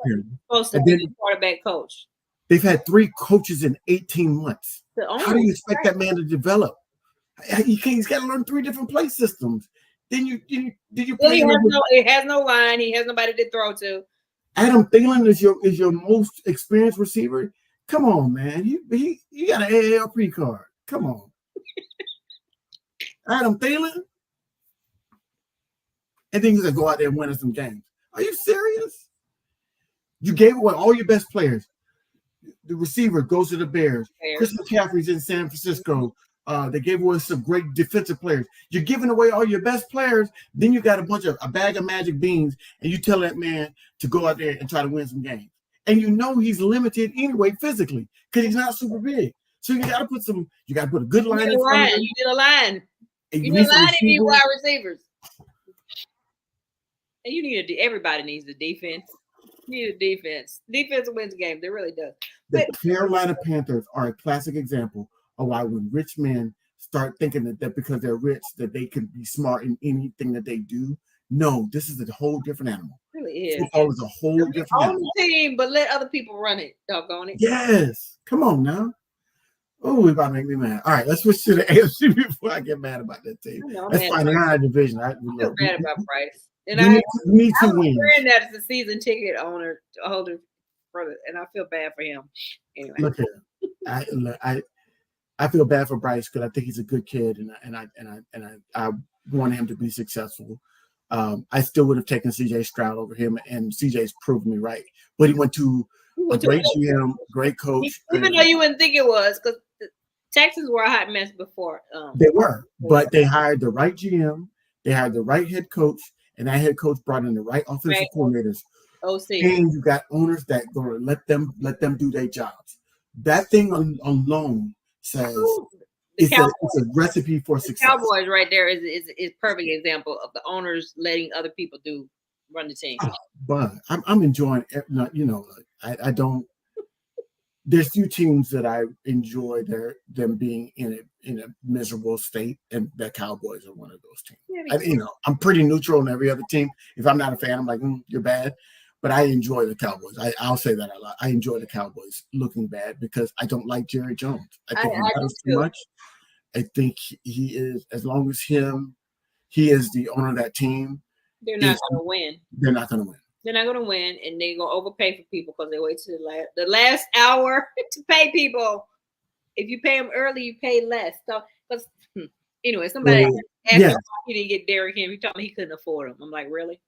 [SPEAKER 2] supposed to be the quarterback coach.
[SPEAKER 1] They've had 3 coaches in 18 months. How do you expect that man to develop? He's got to learn 3 different play systems. Then you play him.
[SPEAKER 2] It has no line. He has nobody to throw to.
[SPEAKER 1] Adam Thielen is your most experienced receiver. Come on, man. You got an AARP card. Come on. Adam Thielen. And then he's going to go out there and win us some games. Are you serious? You gave away all your best players. The receiver goes to the Bears. Chris McCaffrey's in San Francisco They gave away some great defensive players. You're giving away all your best players. Then you got a bag of magic beans, and you tell that man to go out there and try to win some games. And you know he's limited anyway physically because he's not super big. So you got to put a good line in front of him.
[SPEAKER 2] You did a line.
[SPEAKER 1] You
[SPEAKER 2] need a line to be wide receivers. And everybody needs the defense. You need a defense. Defense wins games. It really does.
[SPEAKER 1] The Carolina Panthers are a classic example of why when rich men start thinking that because they're rich, that they can be smart in anything that they do. No, this is a whole different animal.
[SPEAKER 2] It really is.
[SPEAKER 1] Football is a whole different animal.
[SPEAKER 2] Team, but let other people run it. Doggone it.
[SPEAKER 1] Yes. Come on now. Oh, we're about to make me mad. All right, let's switch to the AFC before I get mad about that team. That's fine. They're not a division. I
[SPEAKER 2] feel bad about Bryce. And
[SPEAKER 1] we need to win.
[SPEAKER 2] That is a season ticket holder for it, and I feel bad for him. Anyway.
[SPEAKER 1] Look here. I feel bad for Bryce because I think he's a good kid, and I want him to be successful. I still would have taken CJ Stroud over him, and CJ's proved me right. But he went to a great GM, great coach.
[SPEAKER 2] Even though you wouldn't think it was, because Texans were a hot mess before.
[SPEAKER 1] They were, but they hired the right GM, they hired the right head coach, and that head coach brought in the right offensive coordinators.
[SPEAKER 2] OC.
[SPEAKER 1] And you got owners that going to let them do their jobs. That thing on loan says it's a recipe for success.
[SPEAKER 2] Cowboys right there is perfect example of the owners letting other people run the team.
[SPEAKER 1] But I'm enjoying it. I don't. There's few teams that I enjoy them being in a miserable state, and the Cowboys are one of those teams. I'm pretty neutral on every other team. If I'm not a fan, I'm like, you're bad. But I enjoy the Cowboys. I'll say that a lot. I enjoy the Cowboys looking bad because I don't like Jerry Jones. I think he matters too much. I think he is, as long as he is the owner of that team.
[SPEAKER 2] They're not going to win.
[SPEAKER 1] They're not going to win.
[SPEAKER 2] They're not going to win, and they're going to overpay for people because they wait till the last hour to pay people. If you pay them early, you pay less. So, anyway, somebody asked me why he didn't get Derrick Henry. He told me he couldn't afford him. I'm like, really?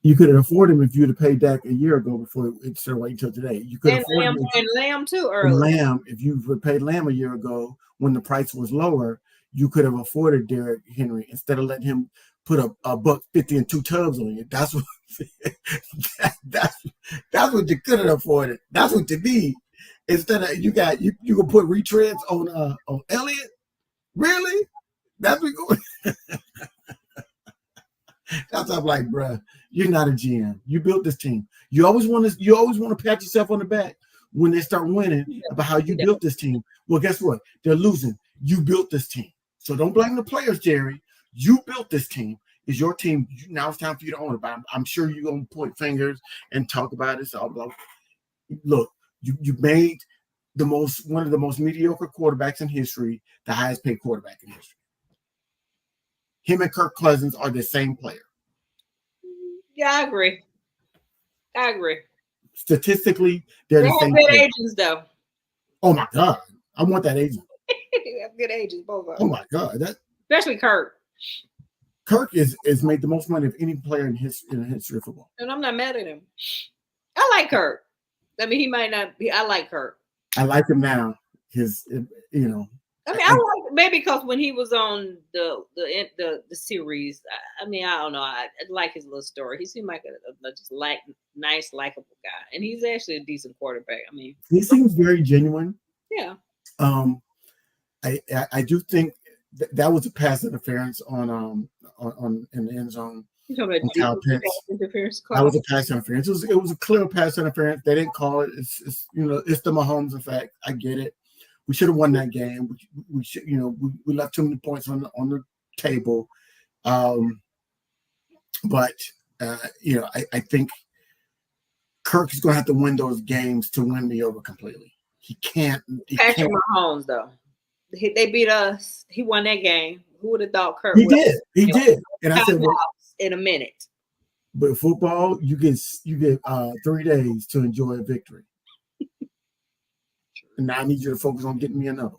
[SPEAKER 1] You couldn't afford him if you'd have paid Dak a year ago before instead of waiting until today. You could afford him.
[SPEAKER 2] And Lamb too early.
[SPEAKER 1] Lamb, if you would paid Lamb a year ago when the price was lower, you could have afforded Derrick Henry instead of letting him put a $150 and 2 tubs on you. That's what that's what you could have afforded. That's what you need. Instead of you can put retreads on Elliott. Really? That's what going. That's I'm like, bruh, you're not a GM. You built this team. You always want to pat yourself on the back when they start winning about how you built this team. Well, guess what? They're losing. You built this team. So don't blame the players, Jerry. You built this team. It's your team. Now it's time for you to own it. But I'm sure you're gonna point fingers and talk about it. So look, you made one of the most mediocre quarterbacks in history, the highest paid quarterback in history. Him and Kirk Cousins are the same player.
[SPEAKER 2] Yeah, I agree.
[SPEAKER 1] Statistically, they're the same
[SPEAKER 2] good agents, though.
[SPEAKER 1] Oh my God, I want that agent.
[SPEAKER 2] They have good agents, both of them.
[SPEAKER 1] Oh my God,
[SPEAKER 2] especially Kirk.
[SPEAKER 1] Kirk is made the most money of any player in the history of football.
[SPEAKER 2] And I'm not mad at him. I like Kirk. I mean, he might not be. I like Kirk.
[SPEAKER 1] I like him now. I
[SPEAKER 2] mean, I like maybe because when he was on the series. I mean, I don't know. I like his little story. He seemed like a just nice, likable guy, and he's actually a decent quarterback. I mean,
[SPEAKER 1] he seems very genuine.
[SPEAKER 2] Yeah.
[SPEAKER 1] I do think that was a pass interference on in the end zone. Kyle Pitts. That was a pass interference. It was a clear pass interference. They didn't call it. It's the Mahomes effect. I get it. We should have won that game. We should, we left too many points on the table. But I think Kirk is going to have to win those games to win me over completely. He can't.
[SPEAKER 2] Patrick Mahomes, though, they beat us. He won that game. Who would have thought Kirk?
[SPEAKER 1] He did. And I said,
[SPEAKER 2] in a minute.
[SPEAKER 1] But football, you get 3 days to enjoy a victory. And now I need you to focus on getting me another.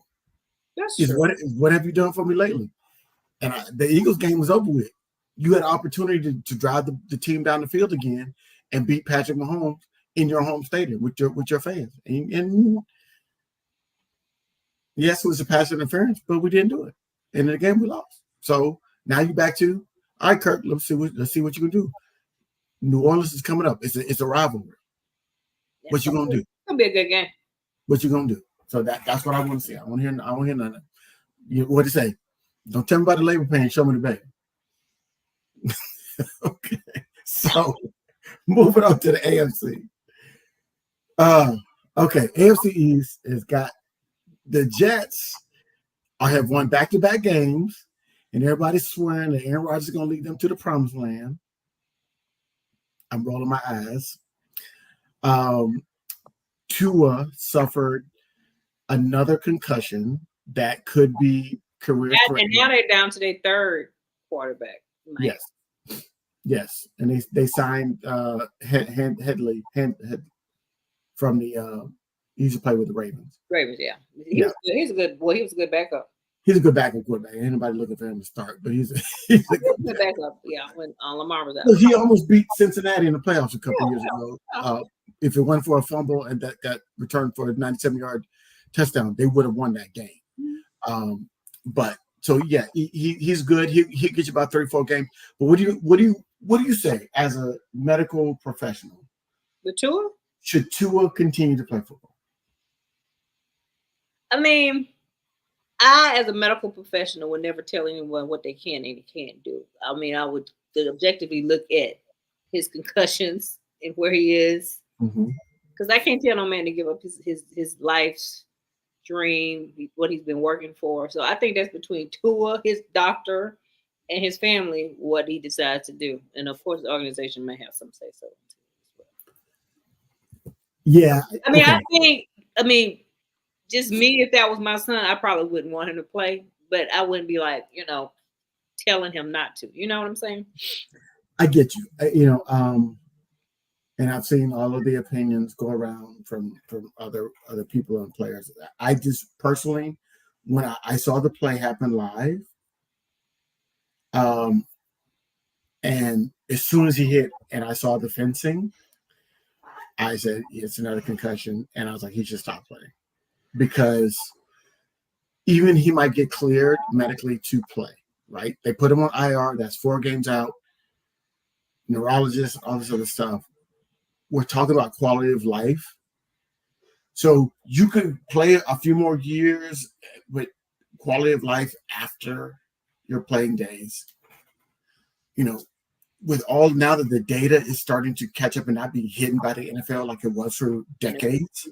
[SPEAKER 2] That's true.
[SPEAKER 1] What have you done for me lately? And the Eagles game was over with. You had an opportunity to drive the team down the field again and beat Patrick Mahomes in your home stadium with your fans. And Yes, it was a pass interference, but we didn't do it. And in the game, we lost. So now you back to, all right, Kirk, let's see what you can do. New Orleans is coming up. It's a rivalry. What you gonna do?
[SPEAKER 2] It's gonna be a good game.
[SPEAKER 1] What you gonna do? So that's what I want to see. I want to hear nothing. What to say? Don't tell me about the labor pain. Show me the baby. Okay. So moving on to the AFC. Okay, AFC East has got the Jets have won back-to-back games, and everybody's swearing that Aaron Rodgers is going to lead them to the promised land. I'm rolling my eyes. Tua suffered another concussion that could be career-threatening.
[SPEAKER 2] And now they're down to their third quarterback.
[SPEAKER 1] Yes, and they signed Headley from the he used to play with the Ravens.
[SPEAKER 2] Yeah. He's a good boy. He was a good backup.
[SPEAKER 1] He's a good backup quarterback. Ain't nobody looking for him to start, but he's a
[SPEAKER 2] good backup. Yeah, when Lamar was out.
[SPEAKER 1] Look, he almost beat Cincinnati in the playoffs a couple years ago. If it went for a fumble and that got returned for a 97-yard touchdown, they would have won that game. But so yeah, he's good. He gets you about 34 games. But what do you say as a medical professional?
[SPEAKER 2] The Tua?
[SPEAKER 1] Should Tua continue to play football?
[SPEAKER 2] I mean, I, as a medical professional, would never tell anyone what they can and can't do. I mean, I would objectively look at his concussions and where he is, because I can't tell no man to give up his life's dream, what he's been working for. So I think that's between Tua, his doctor, and his family, what he decides to do. And of course, the organization may have some say so.
[SPEAKER 1] Yeah.
[SPEAKER 2] I mean, okay. Just me, if that was my son, I probably wouldn't want him to play, but I wouldn't be like, telling him not to. You know what I'm saying?
[SPEAKER 1] I get you. And I've seen all of the opinions go around from other people and players. I just personally, when I saw the play happen live, and as soon as he hit and I saw the fencing, I said, it's another concussion. And I was like, he should stop playing. Because even he might get cleared medically to play, right? They put him on IR. That's 4 games out. Neurologist, all this other stuff. We're talking about quality of life. So you can play a few more years with quality of life after your playing days. With all now that the data is starting to catch up and not being hidden by the NFL like it was for decades.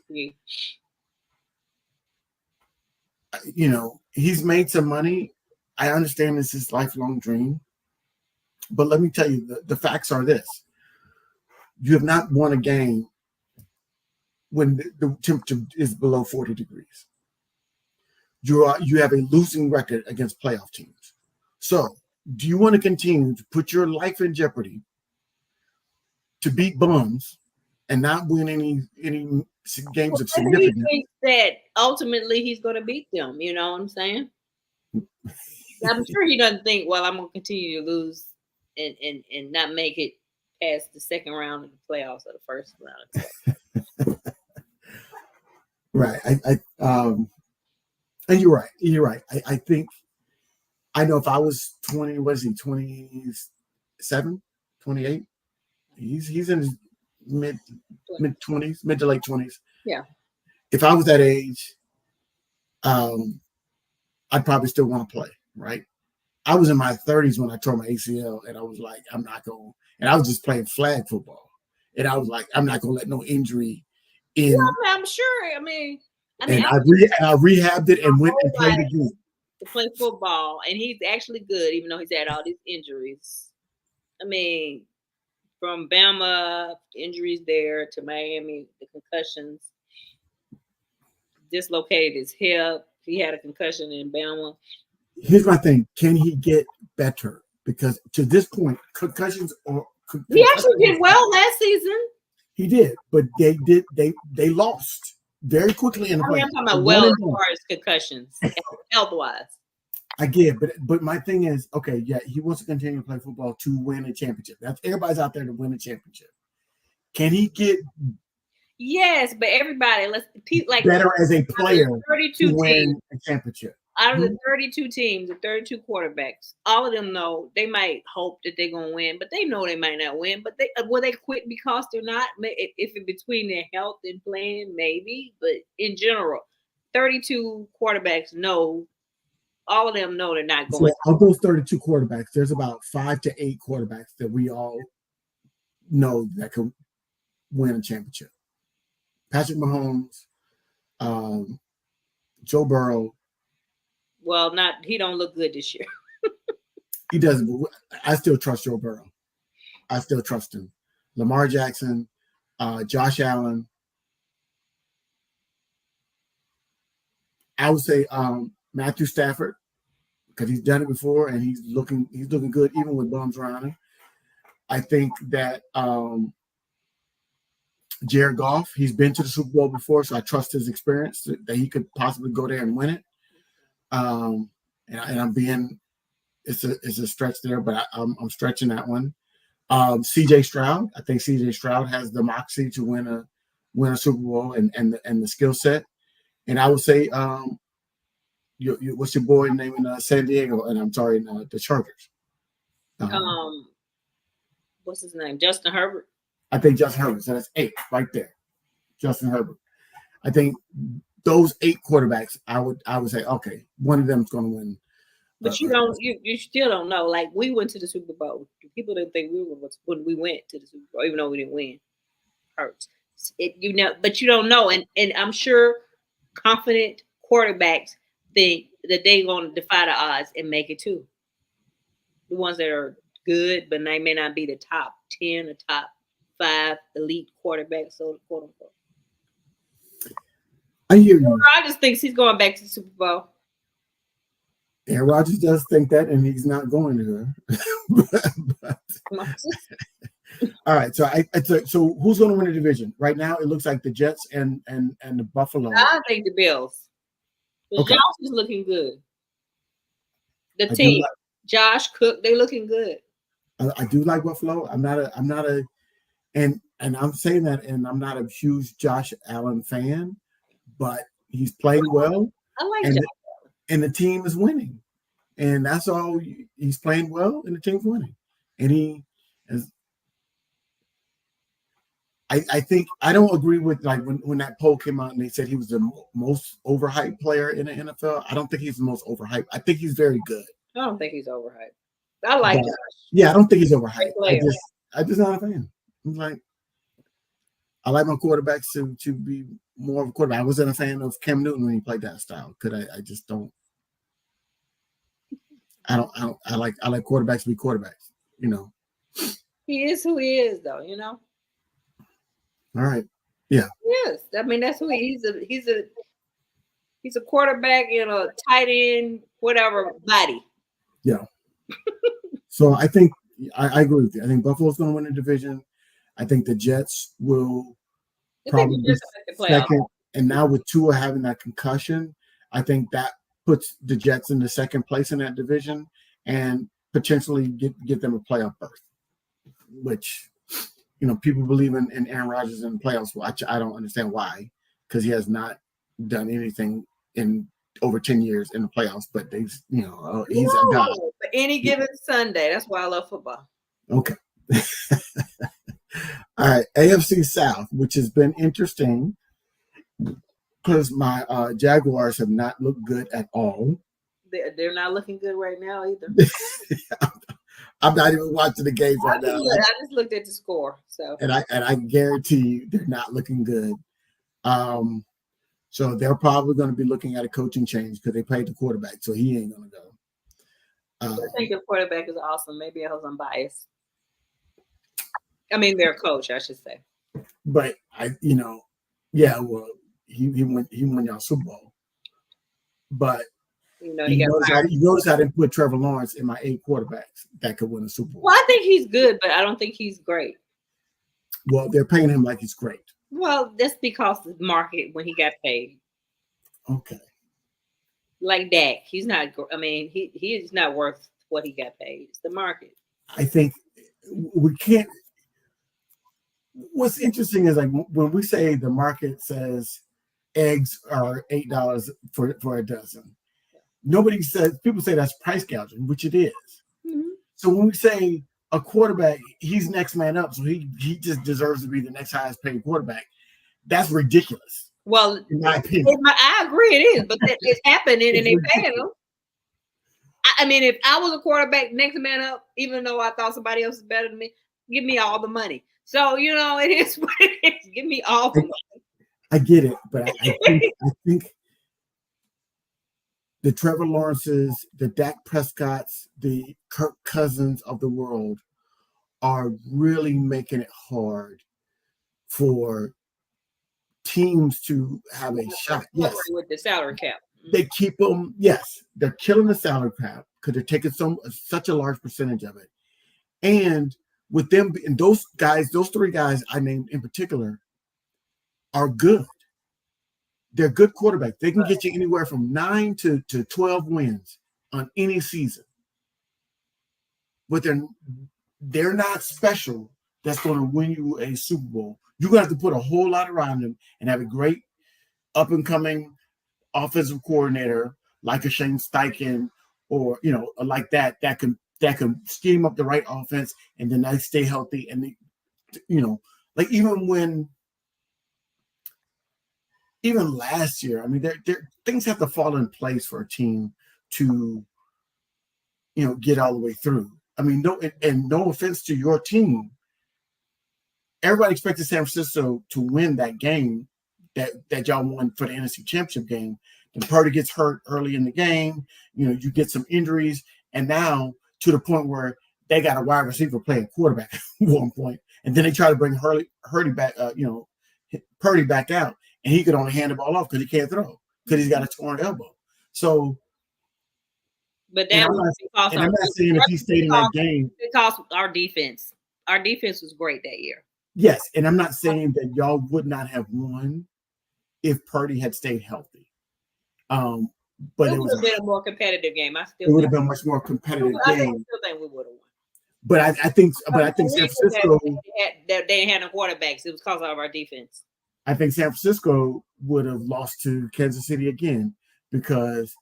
[SPEAKER 1] He's made some money. I understand this is his lifelong dream. But let me tell you, the facts are this. You have not won a game when the temperature is below 40 degrees. You have a losing record against playoff teams. So do you want to continue to put your life in jeopardy to beat bums and not win any games of significance?
[SPEAKER 2] He thinks that ultimately he's going to beat them. You know what I'm saying? I'm sure he doesn't think, well, I'm going to continue to lose and not make it past the second round of the playoffs or the first round.
[SPEAKER 1] Right. And you're right. I think, I know if I was 20, what is he, 27, 28? He's in his mid 20s, mid to late 20s.
[SPEAKER 2] Yeah.
[SPEAKER 1] If I was that age, I'd probably still want to play, right? I was in my 30s when I tore my ACL, and I was like, I'm not going. And I was just playing flag football, and I was like, I'm not going to let no injury in.
[SPEAKER 2] Yeah, I'm sure. I mean,
[SPEAKER 1] I rehabbed it and went and played again.
[SPEAKER 2] To play football, and he's actually good, even though he's had all these injuries. I mean, from Bama, injuries there, to Miami, the concussions, dislocated his hip. He had a concussion in Bama.
[SPEAKER 1] Here's my thing. Can he get better? Because to this point, concussions are...
[SPEAKER 2] He actually did well last season.
[SPEAKER 1] He did, but they lost very quickly in the playoffs.
[SPEAKER 2] I'm talking about well as far as concussions, health-wise.
[SPEAKER 1] I get it, but my thing is, okay, yeah, he wants to continue to play football to win a championship. Everybody's out there to win a championship. Can he get
[SPEAKER 2] Yes, but everybody, like
[SPEAKER 1] better as a player
[SPEAKER 2] 32
[SPEAKER 1] to win
[SPEAKER 2] teams.
[SPEAKER 1] a championship.
[SPEAKER 2] Out of the 32 teams, the 32 quarterbacks, all of them know they might hope that they're gonna win, but they know they might not win. But will they quit because they're not? If in between their health and playing, maybe. But in general, 32 quarterbacks know. All of them know they're not going.
[SPEAKER 1] So of those 32 quarterbacks, there's about 5 to 8 quarterbacks that we all know that can win a championship. Patrick Mahomes, Joe Burrow.
[SPEAKER 2] Well, he don't look good this year.
[SPEAKER 1] He doesn't. I still trust Joe Burrow. I still trust him. Lamar Jackson, Josh Allen. I would say Matthew Stafford, because he's done it before and he's looking good even with bums around him. I think that Jared Goff, he's been to the Super Bowl before, so I trust his experience that he could possibly go there and win it. And I'm being it's a stretch there, but I'm stretching that one. CJ Stroud, I think CJ Stroud has the moxie to win a Super Bowl and the skill set. And I would say, what's your boy name in San Diego? And I'm sorry, the Chargers.
[SPEAKER 2] What's his name? Justin Herbert.
[SPEAKER 1] I think Justin Herbert. So that's 8 right there. Justin Herbert. I think those 8 quarterbacks, I would say, okay, one of them is going to win.
[SPEAKER 2] But you still don't know. Like, we went to the Super Bowl. People didn't think we were when we went to the Super Bowl, even though we didn't win. Hurts. But you don't know. And I'm sure confident quarterbacks think that they're going to defy the odds and make it too. The ones that are good, but they may not be the top 10 or top 5 elite quarterbacks, so quote unquote.
[SPEAKER 1] I hear you.
[SPEAKER 2] Rodgers thinks he's going back to the Super Bowl.
[SPEAKER 1] Aaron Rodgers does think that, and he's not going to. All right, so so who's going to win the division right now? It looks like the Jets and the Buffalo.
[SPEAKER 2] I think the Bills. The
[SPEAKER 1] Okay.
[SPEAKER 2] Josh is looking good. The team, Josh Cook, they looking good.
[SPEAKER 1] I do like Buffalo. I'm not a, and I'm saying that, and I'm not a huge Josh Allen fan, but he's playing well.
[SPEAKER 2] I like Josh.
[SPEAKER 1] And the team is winning, and that's all. He's playing well, and the team's winning, and he is. I think I don't agree with like when that poll came out and they said he was the most overhyped player in the NFL. I don't think he's the most overhyped. I think he's very good.
[SPEAKER 2] I don't think he's overhyped. I like Josh.
[SPEAKER 1] Yeah, I don't think he's overhyped. I just not a fan. I'm like, I like my quarterbacks to be more of a quarterback. I wasn't a fan of Cam Newton when he played that style because I just don't. I like quarterbacks to be quarterbacks. You know.
[SPEAKER 2] He is who he is, though. You know.
[SPEAKER 1] All right. Yeah.
[SPEAKER 2] Yes, I mean that's who he's a quarterback in a tight end, whatever body.
[SPEAKER 1] Yeah. So I think I agree with you. I think Buffalo's going to win the division. I think the Jets will probably be second. And now with Tua having that concussion, I think that puts the Jets in the second place in that division and potentially get them a playoff berth, which. People believe in Aaron Rodgers in the playoffs. I don't understand why, because he has not done anything in over 10 years in the playoffs. But he's a guy.
[SPEAKER 2] For any given Sunday, that's why I love football.
[SPEAKER 1] Okay. All right, AFC South, which has been interesting because my Jaguars have not looked good at all.
[SPEAKER 2] They're not looking good right now either.
[SPEAKER 1] I'm not even watching the games right now.
[SPEAKER 2] I just looked at the score. So
[SPEAKER 1] and I guarantee you they're not looking good. So they're probably going to be looking at a coaching change because they played the quarterback, so he ain't going to go.
[SPEAKER 2] I think the quarterback is awesome. Maybe I was unbiased. I mean, their coach, I should say.
[SPEAKER 1] But he won y'all Super Bowl. But you notice I didn't put Trevor Lawrence in my 8 quarterbacks that could win a Super Bowl.
[SPEAKER 2] Well, I think he's good, but I don't think he's great.
[SPEAKER 1] Well, they're paying him like he's great.
[SPEAKER 2] Well, that's because of the market when he got paid.
[SPEAKER 1] Okay.
[SPEAKER 2] Like Dak, he's not. I mean, he is not worth what he got paid. It's the market.
[SPEAKER 1] I think we can't. what's interesting is like when we say the market says eggs are $8 for a dozen. Nobody says, people say that's price gouging, which it is. Mm-hmm. So when we say a quarterback, he's next man up, so he just deserves to be the next highest paid quarterback, that's ridiculous.
[SPEAKER 2] Well,
[SPEAKER 1] in my opinion,
[SPEAKER 2] I agree it is, but it's happening and they're paying him. I mean, if I was a quarterback next man up, even though I thought somebody else is better than me, give me all the money. So, you know, it is what it is. Give me all the money.
[SPEAKER 1] I get it, but I think the Trevor Lawrences, the Dak Prescotts, the Kirk Cousins of the world are really making it hard for teams to have a shot. Yes,
[SPEAKER 2] with the salary cap,
[SPEAKER 1] they keep them. Yes, they're killing the salary cap because they're taking such a large percentage of it. And with them, and those three guys I named in particular, are good. They're good quarterbacks. They can get you anywhere from 9 to 12 wins on any season. But they're not special. That's going to win you a Super Bowl. You're going to have to put a whole lot around them and have a great up and coming offensive coordinator like a Shane Steichen or like that can scheme up the right offense and then they stay healthy and like even last year, I mean, there things have to fall in place for a team to, get all the way through. I mean, no offense to your team, everybody expected San Francisco to win that game that y'all won for the NFC Championship game. And Purdy gets hurt early in the game. You get some injuries, and now to the point where they got a wide receiver playing quarterback at one point, and then they try to bring Purdy back out. And he could only hand the ball off because he can't throw because he's got a torn elbow. So,
[SPEAKER 2] but that
[SPEAKER 1] I'm not saying if he stayed in that game,
[SPEAKER 2] because our defense was great that year.
[SPEAKER 1] Yes, and I'm not saying that y'all would not have won if Purdy had stayed healthy. But
[SPEAKER 2] it would have been a more competitive game.
[SPEAKER 1] It would have been a much more competitive game.
[SPEAKER 2] I still think we would have won.
[SPEAKER 1] But I think San Francisco
[SPEAKER 2] they didn't have no quarterbacks. It was because of our defense.
[SPEAKER 1] I think San Francisco would have lost to Kansas City again because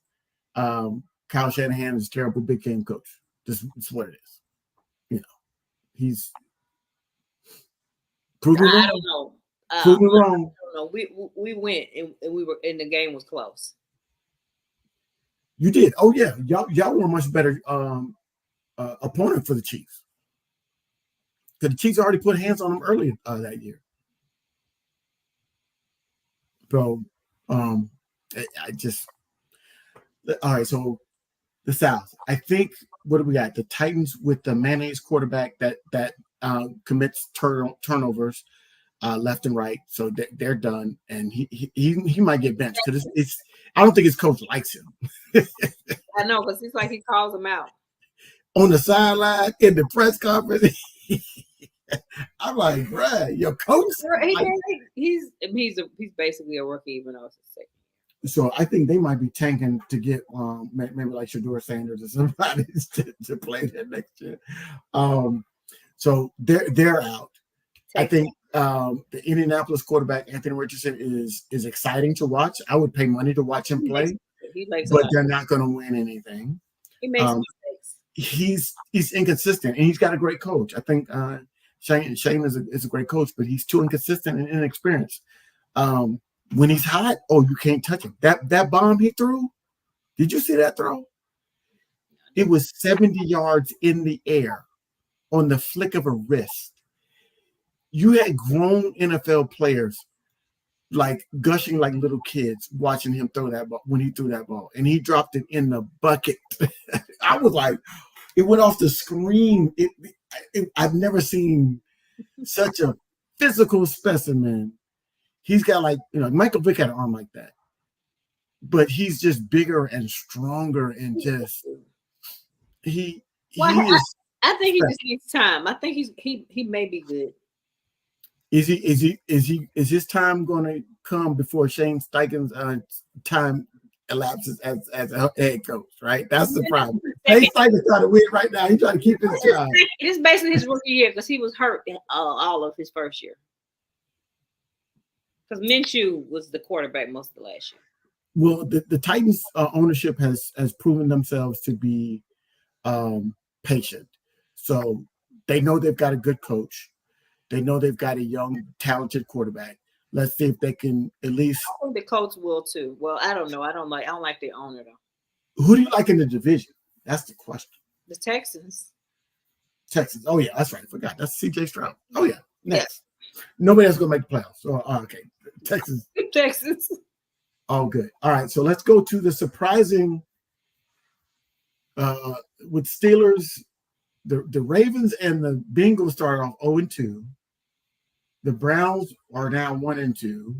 [SPEAKER 1] Kyle Shanahan is a terrible big game coach. That's what it is. He's proven wrong.
[SPEAKER 2] I don't know.
[SPEAKER 1] Proven wrong.
[SPEAKER 2] I don't know. We went and we were, and the game was close.
[SPEAKER 1] You did. Oh yeah, y'all were a much better opponent for the Chiefs because the Chiefs already put hands on them earlier that year. So, I just all right. So, the South. I think what do we got? The Titans with the mayonnaise quarterback that commits turnovers left and right. So they're done, and he might get benched because it's. I don't think his coach likes him.
[SPEAKER 2] I know, because it's like he calls him out
[SPEAKER 1] on the sideline in the press conference. I'm like, bruh, your coach.
[SPEAKER 2] He's basically a rookie, even though it's a second.
[SPEAKER 1] So I think they might be tanking to get maybe like Shedeur Sanders or somebody to play there next year. So they're out. I think the Indianapolis quarterback Anthony Richardson is exciting to watch. I would pay money to watch him play, but they're not going to win anything.
[SPEAKER 2] He makes mistakes.
[SPEAKER 1] He's inconsistent, and he's got a great coach. I think Shane is a great coach, but he's too inconsistent and inexperienced. When he's hot, you can't touch him. That bomb he threw, did you see that throw? It was 70 yards in the air on the flick of a wrist. You had grown NFL players like gushing like little kids watching him throw that ball when he threw that ball, and he dropped it in the bucket. I was like, it went off the screen. I've never seen such a physical specimen. He's got Michael Vick had an arm like that, but he's just bigger and stronger and just he is.
[SPEAKER 2] I think he just needs time. I think he may be good.
[SPEAKER 1] Is his time going to come before Shane Steichen's time elapses as a head coach? Right, that's the problem. Shane Steichen's trying to win right now. He's trying to keep his job.
[SPEAKER 2] It's basically his rookie year because he was hurt all of his first year. Because Minshew was the quarterback most of the last year.
[SPEAKER 1] Well, the Titans ownership has proven themselves to be patient. So they know they've got a good coach. They know they've got a young, talented quarterback. Let's see if they can at least.
[SPEAKER 2] I think the coach will too. Well, I don't know. I don't like the owner though.
[SPEAKER 1] Who do you like in the division? That's the question.
[SPEAKER 2] The Texans.
[SPEAKER 1] Texans. Oh yeah, that's right. I forgot. That's C.J. Stroud. Oh yeah. Next. Yeah. Nobody else gonna make the playoffs. So okay. Texans.
[SPEAKER 2] Texans.
[SPEAKER 1] Oh good. All right. So let's go to the surprising with Steelers. The Ravens and the Bengals started off 0-2. The Browns are now 1-2.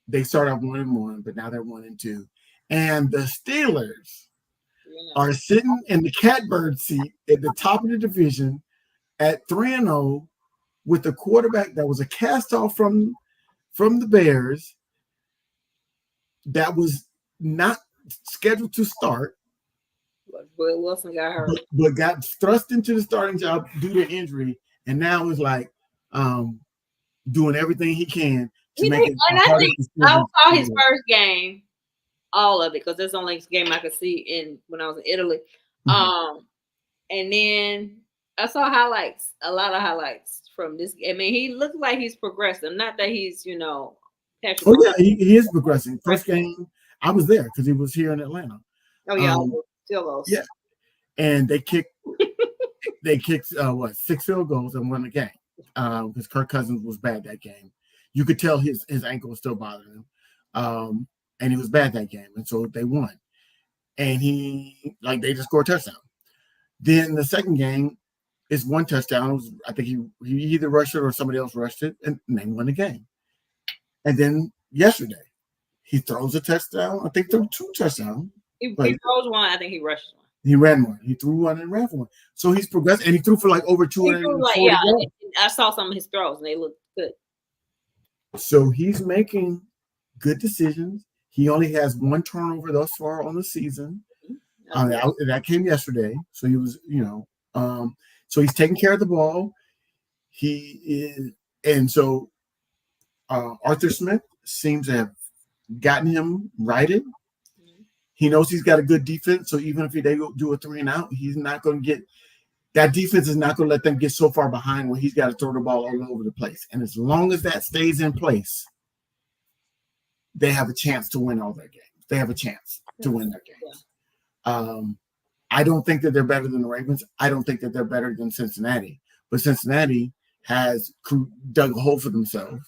[SPEAKER 1] They started off 1-1, but now they're 1-2. And the Steelers are sitting in the catbird seat at the top of the division at 3-0 with a quarterback that was a cast-off from the Bears that was not scheduled to start.
[SPEAKER 2] But Wilson got hurt.
[SPEAKER 1] But got thrust into the starting job due to injury, and now is like doing everything he can to make it.
[SPEAKER 2] And I think I saw his first game, all of it, because that's the only game I could see when I was in Italy. Mm-hmm. And then I saw highlights, a lot of highlights from this. I mean, he looked like he's progressing. Not that he's, Patrick.
[SPEAKER 1] Oh yeah, he is progressing. First game, I was there because he was here in Atlanta.
[SPEAKER 2] Oh yeah, still those.
[SPEAKER 1] Yeah, and they kicked 6 field goals and won the game because Kirk Cousins was bad that game. You could tell his ankle was still bothering him, and he was bad that game, and so they won. And they just scored a touchdown. Then the second game is 1 touchdown. I think he either rushed it or somebody else rushed it, and they won the game. And then yesterday, he throws a touchdown. I think threw 2 touchdowns.
[SPEAKER 2] He throws one. I think he rushed one.
[SPEAKER 1] He ran one. He threw one and ran for one. So he's progressed, and he threw for like over 240 yards.
[SPEAKER 2] I saw some of his throws, and they looked good.
[SPEAKER 1] So he's making good decisions. He only has 1 turnover thus far on the season. That came yesterday. So he was, so he's taking care of the ball. He is, and so Arthur Smith seems to have gotten him righted. He knows he's got a good defense, so even if they do a 3 and out, he's not going to get that defense is not going to let them get so far behind where he's got to throw the ball all over the place. And as long as that stays in place, they have a chance to win all their games. They have a chance to win their games. I don't think that they're better than the Ravens. I don't think that they're better than Cincinnati. But Cincinnati has dug a hole for themselves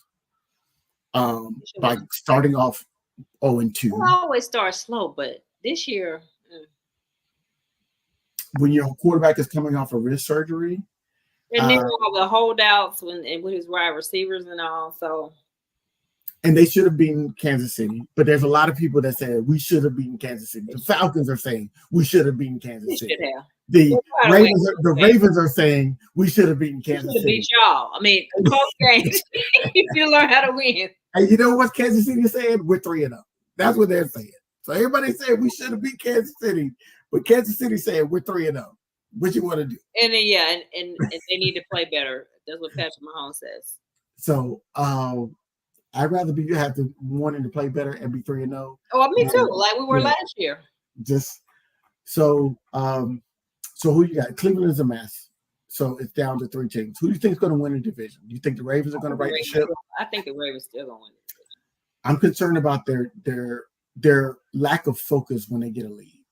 [SPEAKER 1] by starting off 0-2.
[SPEAKER 2] We'll always start slow, but this year,
[SPEAKER 1] when your quarterback is coming off a wrist surgery,
[SPEAKER 2] and then all the holdouts and with his wide receivers and all, so.
[SPEAKER 1] And they should have beaten Kansas City, but there's a lot of people that say we should have beaten Kansas City. The Falcons are saying we should have beaten Kansas City. The Ravens are saying we should have beaten Kansas City.
[SPEAKER 2] Beat y'all. I mean, close games. If you learn how to win.
[SPEAKER 1] And you know what Kansas City is saying? We're 3-0. That's what they're saying. So everybody said we should have beat Kansas City, but Kansas City said we're 3-0. What you want to do?
[SPEAKER 2] And then and they need to play better. That's what Patrick Mahomes says.
[SPEAKER 1] So I'd rather have to wanting to play better and be 3-0.
[SPEAKER 2] Oh, me too. Like we were last year.
[SPEAKER 1] Just so who you got? Cleveland is a mess. So it's down to 3 teams. Who do you think is going to win the division? Do you think the Ravens are going to right the ship?
[SPEAKER 2] I think the Ravens still going to win the division.
[SPEAKER 1] I'm concerned about their lack of focus when they get a lead.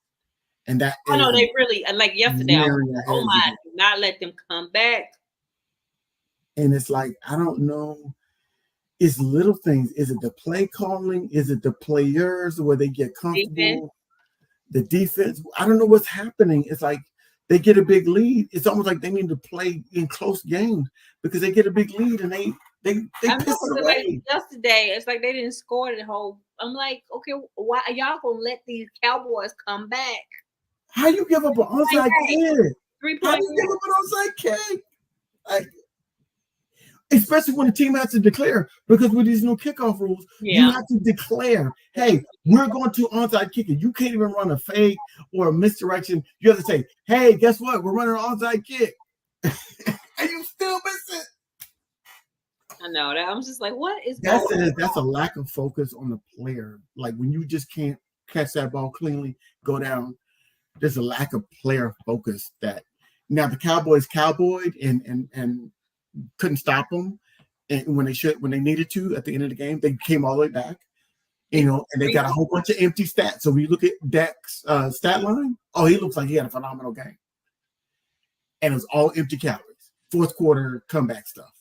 [SPEAKER 1] And that
[SPEAKER 2] know they really like yesterday. Oh my! Do not let them come back.
[SPEAKER 1] And it's like I don't know. It's little things. Is it the play calling? Is it the players where they get comfortable? Defense. The defense. I don't know what's happening. It's like they get a big lead. It's almost like they need to play in close games because they get a big lead and they piss it away.
[SPEAKER 2] Like yesterday, it's like they didn't score the whole. I'm like, okay, why are y'all gonna let these Cowboys come back?
[SPEAKER 1] How you give up an onside kick?
[SPEAKER 2] 3
[SPEAKER 1] How
[SPEAKER 2] points.
[SPEAKER 1] you give up an onside kick? Like, especially when the team has to declare, because with these new kickoff rules, you have to declare, hey, we're going to onside kick it. You can't even run a fake or a misdirection. You have to say, hey, guess what? We're running an onside kick. And you still miss it.
[SPEAKER 2] I know that. I'm just like, what is going on?
[SPEAKER 1] That's a lack of focus on the player. Like when you just can't catch that ball cleanly, go down. There's a lack of player focus. That now the Cowboys cowboyed and couldn't stop them, and when they needed to at the end of the game, they came all the way back. And they got a whole bunch of empty stats. So when you look at Dak's stat line, he looks like he had a phenomenal game. And it was all empty calories, fourth quarter comeback stuff,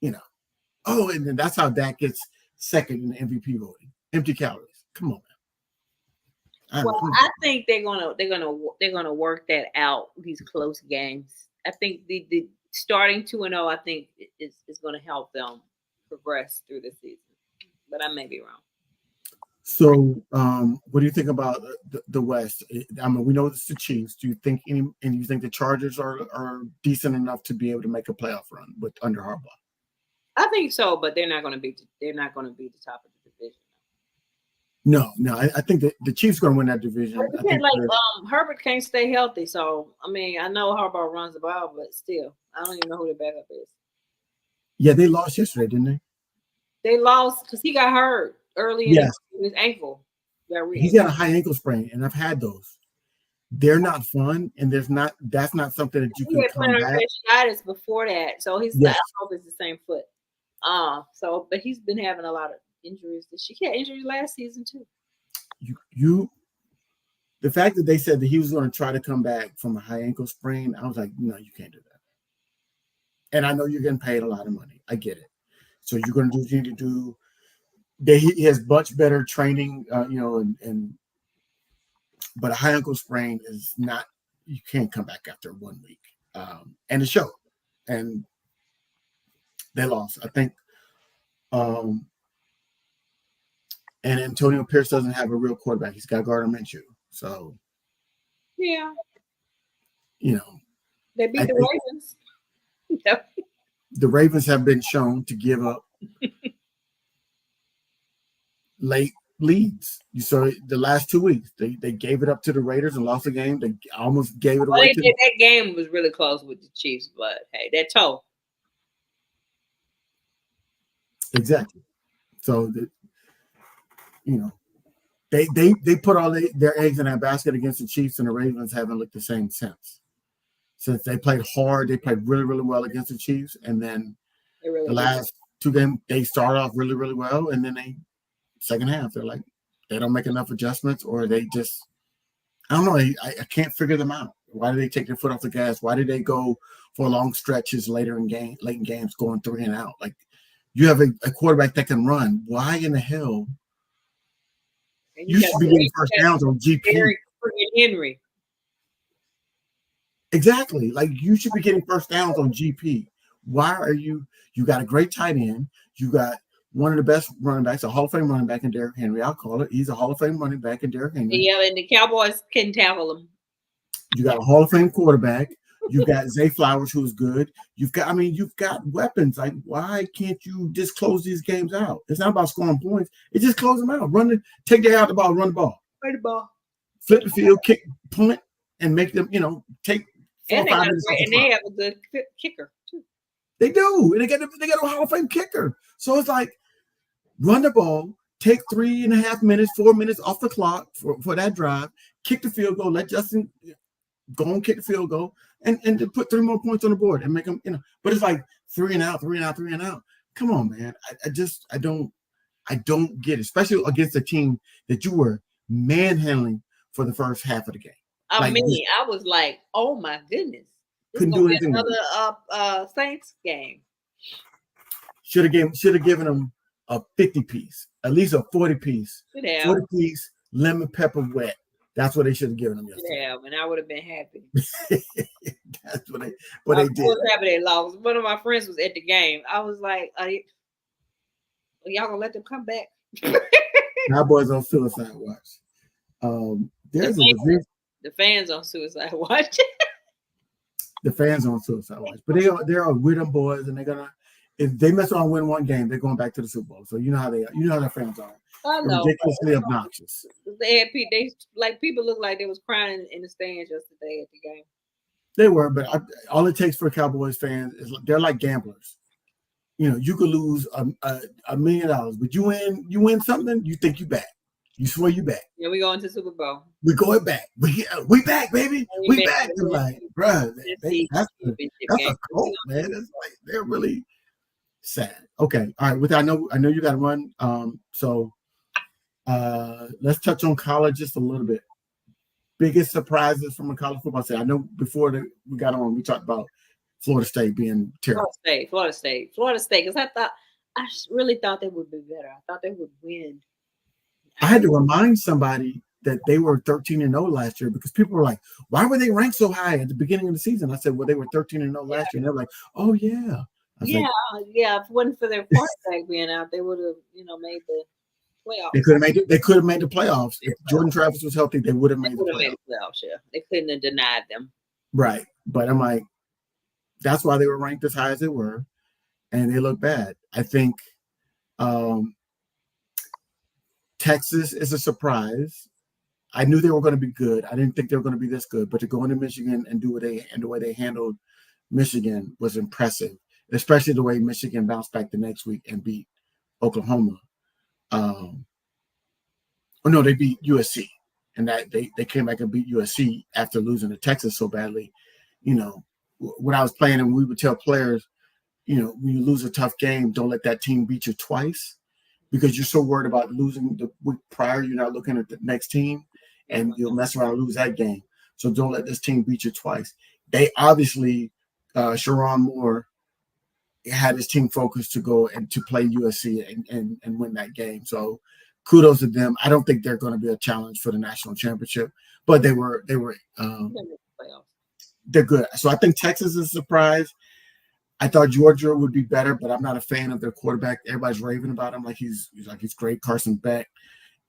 [SPEAKER 1] and then that's how Dak gets second in the MVP voting. Empty calories. Come on, man.
[SPEAKER 2] I think they're gonna work that out. These close games. I think the starting 2-0. I think is going to help them progress through the season. But I may be wrong.
[SPEAKER 1] So, what do you think about the West? I mean, we know it's the Chiefs. Do you think you think the Chargers are decent enough to be able to make a playoff run under Harbaugh?
[SPEAKER 2] I think so, but they're not going to be the top of the division.
[SPEAKER 1] No. I think that the Chiefs are going to win that division. I think
[SPEAKER 2] Herbert can't stay healthy, so I mean, I know Harbaugh runs the ball, but still, I don't even know who the backup is.
[SPEAKER 1] Yeah, they lost yesterday, didn't they?
[SPEAKER 2] They lost because he got hurt early in his ankle.
[SPEAKER 1] He's got a high ankle sprain, and I've had those. They're not fun, and that's not something that you can come back.
[SPEAKER 2] Fasciitis before that, so he's I hope it's the same foot. But he's been having a lot of injuries. He had injuries last season too.
[SPEAKER 1] The fact that they said that he was going to try to come back from a high ankle sprain, I was like, no, you can't do that. And I know you're getting paid a lot of money. I get it. So you're going to do what you need to do. He has much better training, but a high ankle sprain is not. You can't come back after 1 week, and it showed. And they lost, I think. And Antonio Pierce doesn't have a real quarterback. He's got Gardner Minshew. So,
[SPEAKER 2] yeah,
[SPEAKER 1] they
[SPEAKER 2] beat the Ravens.
[SPEAKER 1] The Ravens have been shown to give up late leads. You saw the last 2 weeks. They gave it up to the Raiders and lost the game. They almost gave it away.
[SPEAKER 2] That game was really close with the Chiefs, but hey, that toe.
[SPEAKER 1] Exactly. So they put all their eggs in that basket against the Chiefs, and the Ravens haven't looked the same since. Since they played hard, they played really, really well against the Chiefs, and then the last 2 games they start off really, really well, and then second half they're like they don't make enough adjustments, or they just I don't know. I can't figure them out. Why do they take their foot off the gas? Why do they go for long stretches late in games, going 3 and out? Like you have a quarterback that can run. Why in the hell? You should be getting first downs on GP.
[SPEAKER 2] Henry.
[SPEAKER 1] Exactly. Like you should be getting first downs on GP. Why are you got a great tight end. You got one of the best running backs, a Hall of Fame running back in Derrick Henry. I'll call it. He's a Hall of Fame running back in Derrick Henry.
[SPEAKER 2] Yeah, and the Cowboys can tackle him.
[SPEAKER 1] You got a Hall of Fame quarterback. You got Zay Flowers, who's good. You've got weapons. Like, why can't you just close these games out? It's not about scoring points. It's just close them out. Take their out the ball, run the ball.
[SPEAKER 2] Run the ball.
[SPEAKER 1] Flip the field, kick, punt, and make them, take 4 or 5 minutes.
[SPEAKER 2] And they have a good kicker too.
[SPEAKER 1] They do. And they got a Hall of Fame kicker. So it's like run the ball, take 3.5 minutes, 4 minutes off the clock for that drive, kick the field goal, let Justin go and kick the field goal, and to put 3 more points on the board and make them, But it's like 3 and out, 3 and out, 3 and out. Come on, man. I don't get it, especially against a team that you were manhandling for the first half of the game.
[SPEAKER 2] I was like, oh my goodness.
[SPEAKER 1] Couldn't do anything.
[SPEAKER 2] Another Saints game.
[SPEAKER 1] Should have given them a 50-piece, at least a 40-piece. 40-piece lemon pepper wet. That's what they should have given them yesterday.
[SPEAKER 2] Yeah, and I would have been happy.
[SPEAKER 1] That's what they did. I was
[SPEAKER 2] happy they lost. One of my friends was at the game. I was like, y'all gonna let them come back?
[SPEAKER 1] Cowboys on suicide watch.
[SPEAKER 2] The fans on suicide watch.
[SPEAKER 1] The fans on suicide watch, but they are with them boys, and they're gonna. If they mess around and win one game, they're going back to the Super Bowl. So you know how they are. You know how their fans are.
[SPEAKER 2] I know.
[SPEAKER 1] Ridiculously obnoxious.
[SPEAKER 2] People looked like they was crying in the stands yesterday at the game.
[SPEAKER 1] They were, but all it takes for Cowboys fans is they're like gamblers. you could lose $1 million, but you win something, you think you back. You swear you back.
[SPEAKER 2] Yeah, we going to Super Bowl.
[SPEAKER 1] We going back. We back, baby. We back. And like, bruh, that's a cult, man. It's like they're really sad. Okay, all right. With I know you got to run. So let's touch on college just a little bit. Biggest surprises from a college football side. I know before we got on, we talked about Florida State being terrible.
[SPEAKER 2] Florida State. Because I really thought they would be better. I thought they would win.
[SPEAKER 1] I had to remind somebody that they were 13-0 last year because people were like, "Why were they ranked so high at the beginning of the season?" I said, "Well, they were 13-0 last year." And they were like, "Oh yeah."
[SPEAKER 2] If it wasn't for their quarterback being out, they would have, made the playoffs.
[SPEAKER 1] They could have made the playoffs. If Jordan Travis was healthy, they would have made the playoffs.
[SPEAKER 2] Yeah, they couldn't have denied them.
[SPEAKER 1] Right, but I'm like, that's why they were ranked as high as they were, and they look bad. I think Texas is a surprise. I knew they were going to be good. I didn't think they were going to be this good, but to go into Michigan and do the way they handled Michigan was impressive, especially the way Michigan bounced back the next week and beat Oklahoma. They beat USC, and that they came back and beat USC after losing to Texas so badly. When I was playing, and we would tell players, when you lose a tough game, don't let that team beat you twice, because you're so worried about losing the week prior. You're not looking at the next team, and you'll mess around and lose that game. So don't let this team beat you twice. They obviously, Sharon Moore had his team focused to go and to play USC and win that game. So kudos to them. I don't think they're going to be a challenge for the national championship, but they're good. So I think Texas is a surprise. I thought Georgia would be better, but I'm not a fan of their quarterback. Everybody's raving about him like he's great, Carson Beck,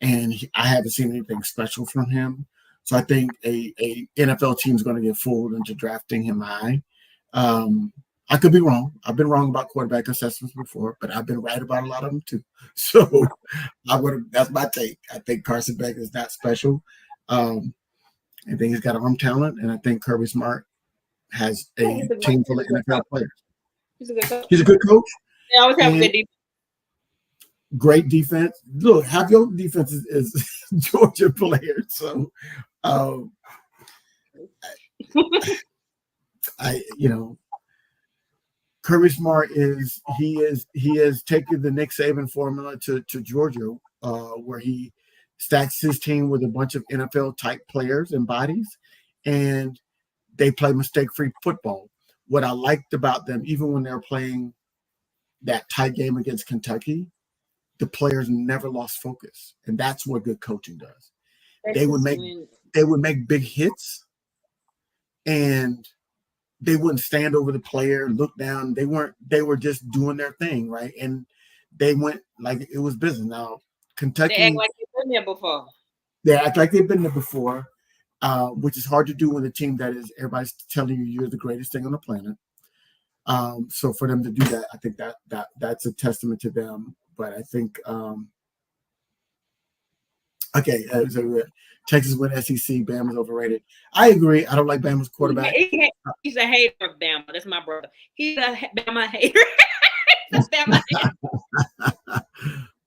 [SPEAKER 1] and I haven't seen anything special from him. So I think a NFL team is going to get fooled into drafting him high. I could be wrong. I've been wrong about quarterback assessments before, but I've been right about a lot of them too. So that's my take. I think Carson Beck is not special. I think he's got arm talent, and I think Kirby Smart has a team full of NFL players.
[SPEAKER 2] He's a good coach.
[SPEAKER 1] He's a good coach.
[SPEAKER 2] They always have a good defense.
[SPEAKER 1] Great defense. Look, half your defense is Georgia players. So, Kirby Smart is taken the Nick Saban formula to Georgia, where he stacks his team with a bunch of NFL type players and bodies, and they play mistake-free football. What I liked about them, even when they were playing that tight game against Kentucky, the players never lost focus, and that's what good coaching does. They would make big hits, and they wouldn't stand over the player, look down. They were just doing their thing, right? And they went like it was business. Now Kentucky,
[SPEAKER 2] they act like they've been there before.
[SPEAKER 1] They act like they've been there before. Which is hard to do with a team that is everybody's telling you you're the greatest thing on the planet. So for them to do that, I think that's a testament to them. But I think so Texas win SEC. Bama's overrated. I agree. I don't like Bama's quarterback.
[SPEAKER 2] He's a hater of Bama. That's my brother. He's a Bama hater. That's Bama hater.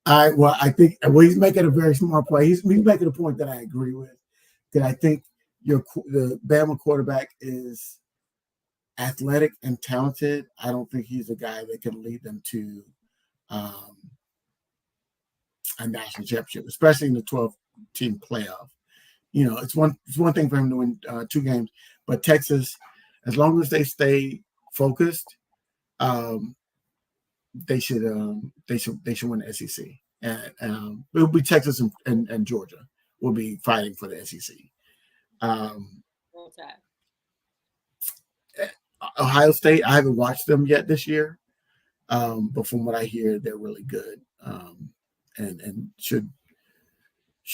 [SPEAKER 1] All right. Well, I think he's making a very smart play. He's making a point that I agree with. That I think the Bama quarterback is athletic and talented. I don't think he's a guy that can lead them to a national championship, especially in the 12-team playoff. It's one thing for him to win 2 games, but Texas, as long as they stay focused, they should win the SEC, and it'll be Texas and Georgia will be fighting for the SEC. Ohio State, I haven't watched them yet this year, but from what I hear, they're really good, and should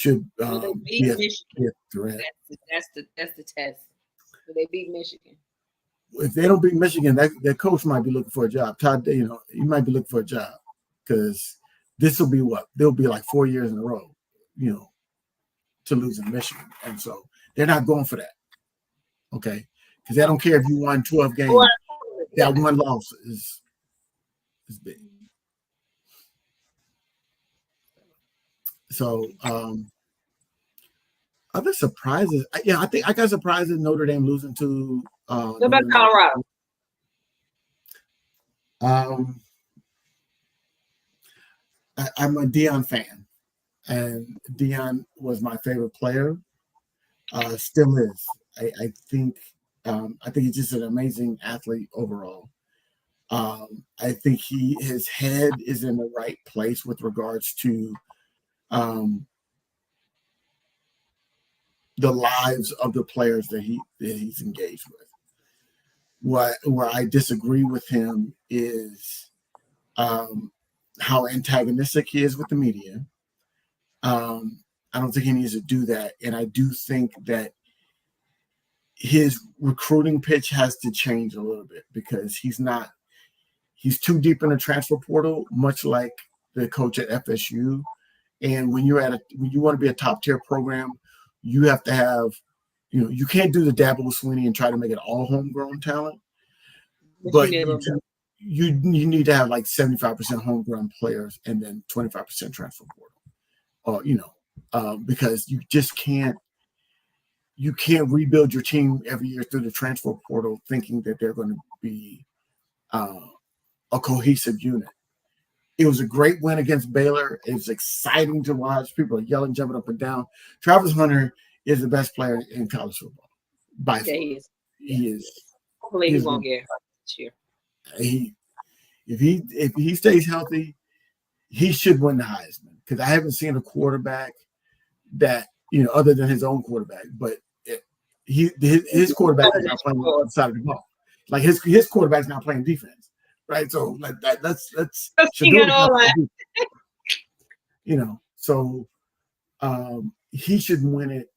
[SPEAKER 1] be a threat.
[SPEAKER 2] That's the test. Will they beat Michigan?
[SPEAKER 1] If they don't beat Michigan, their coach might be looking for a job. Todd, he might be looking for a job, because this will be they'll be like 4 years in a row, to lose in Michigan, and so they're not going for that. Okay, because they don't care if you won 12 games. That one loss is It's big. So other surprises, I think I got surprised at Notre Dame losing to
[SPEAKER 2] What about Colorado?
[SPEAKER 1] I'm a Deion fan, and Deion was my favorite player. Still is. I think he's just an amazing athlete overall. I think his head is in the right place with regards to the lives of the players that he's engaged with. Where I disagree with him is how antagonistic he is with the media. I don't think he needs to do that, and I do think that his recruiting pitch has to change a little bit because he's too deep in the transfer portal, much like the coach at FSU. And when you want to be a top tier program, you have to have, you can't do the Dabo Swinney and try to make it all homegrown talent. But you need to have like 75% homegrown players and then 25% transfer portal, because you just can't rebuild your team every year through the transfer portal thinking that they're going to be a cohesive unit. It was a great win against Baylor. It was exciting to watch. People are yelling, jumping up and down. Travis Hunter is the best player in college football by far. He is.
[SPEAKER 2] Hopefully he won't get hurt this year.
[SPEAKER 1] If he stays healthy, he should win the Heisman because I haven't seen a quarterback that other than his own quarterback, but his quarterback is not playing on the side of the ball. Like his quarterback's not playing defense, right? So like that's So he should win it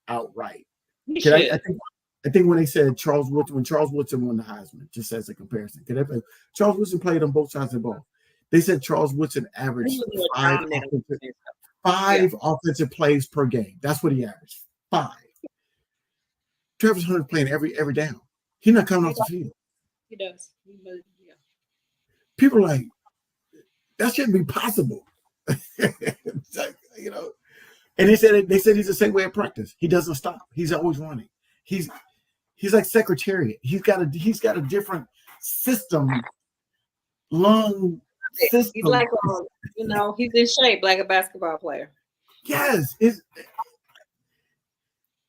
[SPEAKER 1] outright. I think when they said when Charles Woodson won the Heisman, just as a comparison, Charles Woodson played on both sides of the ball. They said Charles Woodson averaged five offensive plays per game. That's what he averaged. 5. Travis Hunter's playing every down. He's not coming off the field.
[SPEAKER 2] He does.
[SPEAKER 1] People are like, that shouldn't be possible. And they said he's the same way at practice. He doesn't stop. He's always running. He's like Secretariat. He's got a different system, lung system.
[SPEAKER 2] He's like he's in shape like a basketball player.
[SPEAKER 1] Yes,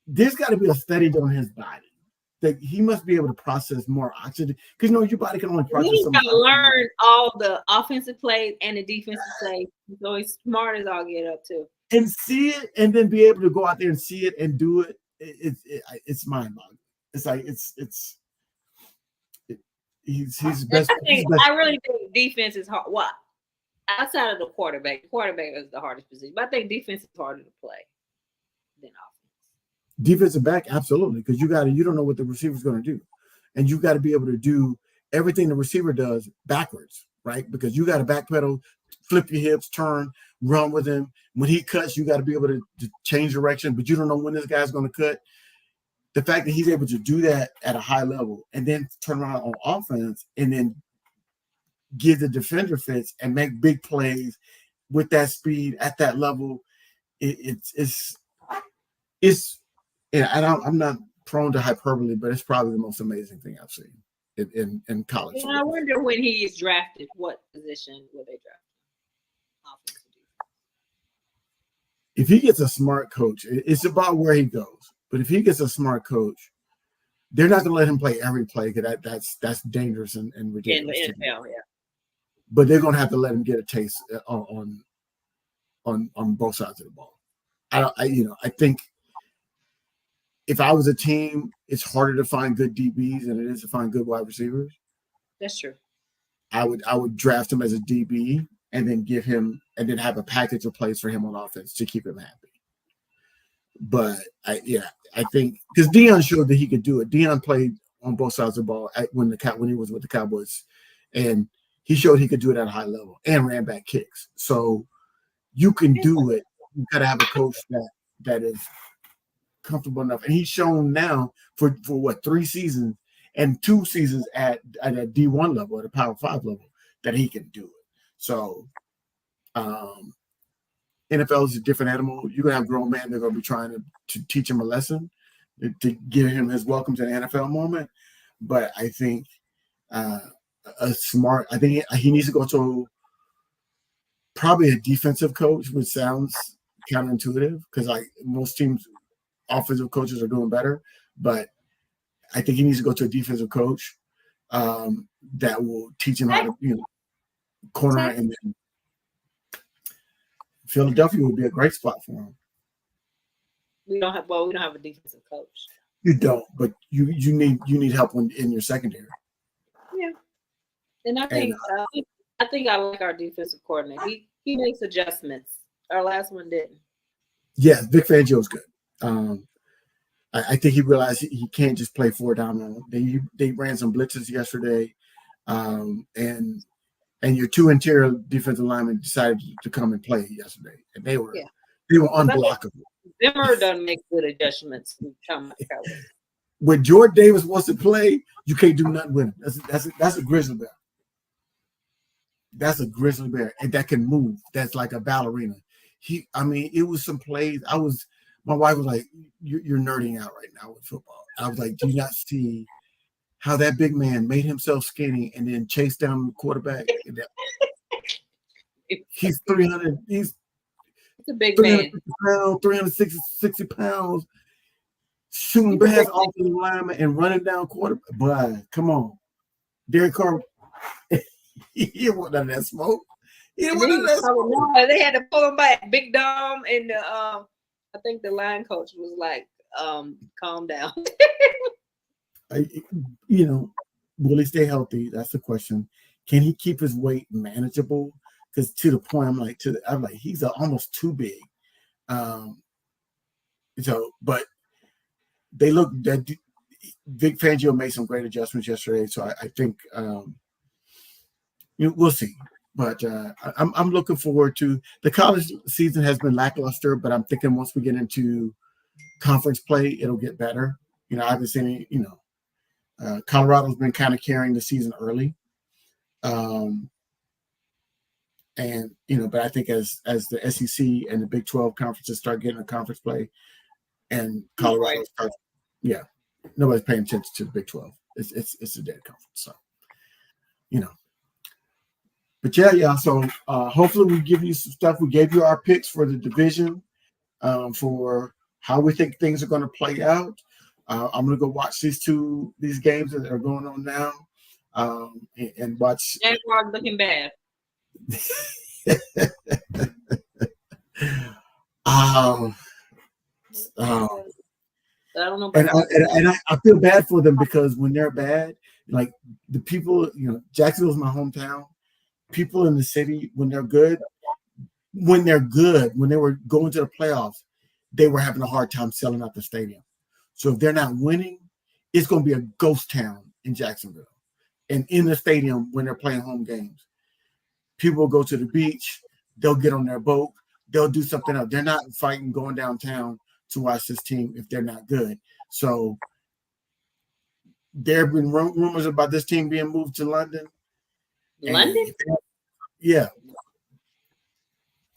[SPEAKER 1] there's got to be a study on his body that he must be able to process more oxygen because your body can only process.
[SPEAKER 2] He's got to learn all the offensive plays and the defensive plays. So he's smart as all get up too.
[SPEAKER 1] And see it, and then be able to go out there and see it and do it. It's mind-boggling. It's like he's best.
[SPEAKER 2] I really think defense is hard. Well, outside of the quarterback is the hardest position, but I think defense is harder to play than offense.
[SPEAKER 1] Defensive back, absolutely, because you don't know what the receiver's going to do, and you got to be able to do everything the receiver does backwards, right? Because you got to backpedal, flip your hips, turn, run with him. When he cuts, you got to be able to change direction, but you don't know when this guy's going to cut. The fact that he's able to do that at a high level and then turn around on offense and then give the defender fits and make big plays with that speed at that level, I'm not prone to hyperbole, but it's probably the most amazing thing I've seen in college.
[SPEAKER 2] Yeah, I wonder when he is drafted, what position will they draft?
[SPEAKER 1] If he gets a smart coach, it's about where he goes. But if he gets a smart coach, they're not going to let him play every play because that's dangerous and ridiculous.
[SPEAKER 2] In the NFL, yeah.
[SPEAKER 1] But they're going to have to let him get a taste on both sides of the ball. I think if I was a team, it's harder to find good DBs than it is to find good wide receivers.
[SPEAKER 2] That's true.
[SPEAKER 1] I would draft him as a DB and then have a package of plays for him on offense to keep him happy. But I think because Deion showed that he could do it. Deion played on both sides of the ball when he was with the Cowboys, and he showed he could do it at a high level and ran back kicks. So you can do it. You got to have a coach that is comfortable enough, and he's shown now for 3 seasons and 2 seasons at a D1 level, at a Power 5 level, that he can do it. So NFL is a different animal. You're gonna have grown men that are gonna be trying to teach him a lesson, to give him his welcome to the NFL moment. But I think I think he needs to go to probably a defensive coach, which sounds counterintuitive because like most teams, offensive coaches are doing better. But I think he needs to go to a defensive coach that will teach him how to, corner, and then Philadelphia would be a great spot for him.
[SPEAKER 2] We don't have a defensive coach.
[SPEAKER 1] You don't, but you need help in your secondary.
[SPEAKER 2] Yeah, and I think I like our defensive coordinator. He makes adjustments. Our last one didn't.
[SPEAKER 1] Yeah, Vic Fangio's good. I think he realized he can't just play 4 down. They ran some blitzes yesterday, and your 2 interior defensive linemen decided to come and play yesterday, and they were unblockable.
[SPEAKER 2] Zimmer doesn't make good adjustments.
[SPEAKER 1] When Jordan Davis wants to play, you can't do nothing with him. That's a grizzly bear. That's a grizzly bear, and that can move. That's like a ballerina. It was some plays. My wife was like, "You're nerding out right now with football." I was like, "Do you not see how that big man made himself skinny and then chased down the quarterback?" He's 300. He's
[SPEAKER 2] a big man.
[SPEAKER 1] 360 pounds, shooting past offensive lineman and running down quarterback. But come on, Derek Carr. He didn't want none of that smoke. He didn't want none of that smoke.
[SPEAKER 2] No, they had to pull him back. Big Dom and I think the line coach was like, calm down.
[SPEAKER 1] Will he stay healthy? That's the question. Can he keep his weight manageable? Because to the point, I'm like, he's almost too big. But they look that Vic Fangio made some great adjustments yesterday. So I think we'll see. But I'm looking forward to the college season. Has been lackluster, but I'm thinking once we get into conference play, it'll get better. I haven't seen any. Colorado's been kind of carrying the season early, but I think as the SEC and the Big 12 conferences start getting a conference play, and Colorado starts, nobody's paying attention to the Big 12. It's a dead conference, so But yeah. So hopefully we give you some stuff. We gave you our picks for the division, for how we think things are going to play out. I'm going to go watch these games that are going on now, and watch.
[SPEAKER 2] Jaguars looking bad.
[SPEAKER 1] I don't know. And I feel bad for them because when they're bad, like the people, Jacksonville's my hometown. People in the city, when they were going to the playoffs, they were having a hard time selling out the stadium. So if they're not winning, it's going to be a ghost town in Jacksonville. And in the stadium, when they're playing home games, people will go to the beach. They'll get on their boat. They'll do something else. They're not fighting going downtown to watch this team if they're not good. So there have been rumors about this team being moved to London.
[SPEAKER 2] London?
[SPEAKER 1] Yeah.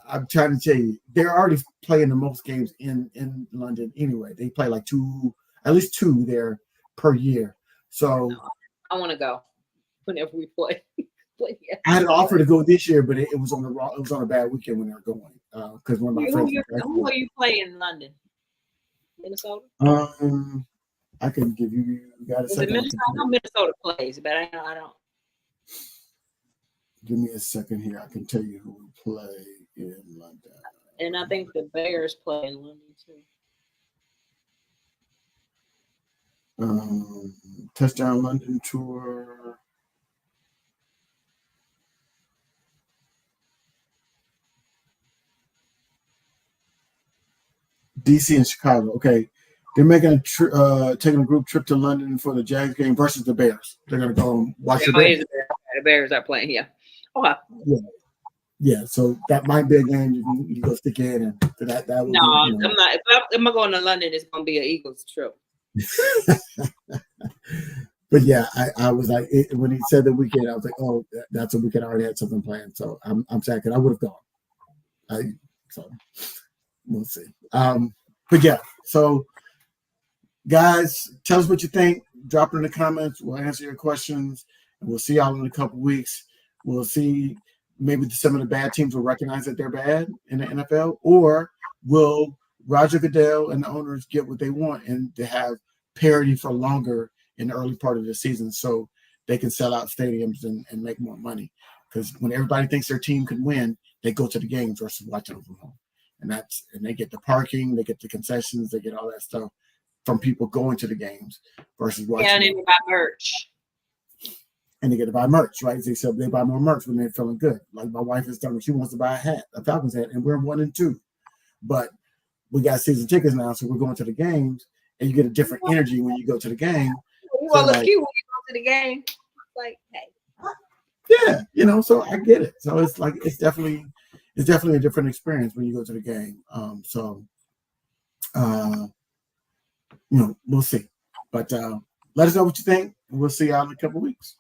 [SPEAKER 1] I'm trying to tell you, they're already playing the most games in London anyway. They play like at least 2 there per year. So
[SPEAKER 2] I want to go whenever we play.
[SPEAKER 1] I had an offer to go this year, but it was on a bad weekend when they were going. Because one of my friends.
[SPEAKER 2] Who are you playing in London? Minnesota?
[SPEAKER 1] I can give you. Got a second.
[SPEAKER 2] I know Minnesota plays, but I don't.
[SPEAKER 1] Give me a second here. I can tell you who we play in London.
[SPEAKER 2] And I think the Bears play in London
[SPEAKER 1] too. Touchdown London tour. DC and Chicago. Okay. They're making taking a group trip to London for the Jags game versus the Bears. They're going to go and watch the Bears.
[SPEAKER 2] The Bears are playing, yeah. Okay.
[SPEAKER 1] Yeah. So that might be a game you go stick in, and that would
[SPEAKER 2] no, I'm not. If I'm going to London, it's going to be an Eagles trip.
[SPEAKER 1] but yeah, I was like, when he said the weekend, I was like, oh, that's a weekend. I already had something planned, so I'm sad because I would have gone. So we'll see. But yeah, so guys, tell us what you think. Drop it in the comments. We'll answer your questions, and we'll see y'all in a couple weeks. We'll see maybe some of the bad teams will recognize that they're bad in the NFL, or will Roger Goodell and the owners get what they want and to have parity for longer in the early part of the season so they can sell out stadiums and make more money. Because when everybody thinks their team can win, they go to the games versus watching them from home. And they get the parking, they get the concessions, they get all that stuff from people going to the games versus watching.
[SPEAKER 2] Yeah, and they buy merch.
[SPEAKER 1] And they get to buy merch, right? So they buy more merch when they're feeling good. Like my wife is telling me she wants to buy a hat, a Falcons hat, and we're 1 and 2. But we got season tickets now, so we're going to the games, and you get a different energy when you go to the game.
[SPEAKER 2] You want to look cute when you go to the game. Like,
[SPEAKER 1] hey. Yeah, so I get it. So it's like it's definitely a different experience when you go to the game. We'll see. But let us know what you think. We'll see y'all in a couple of weeks.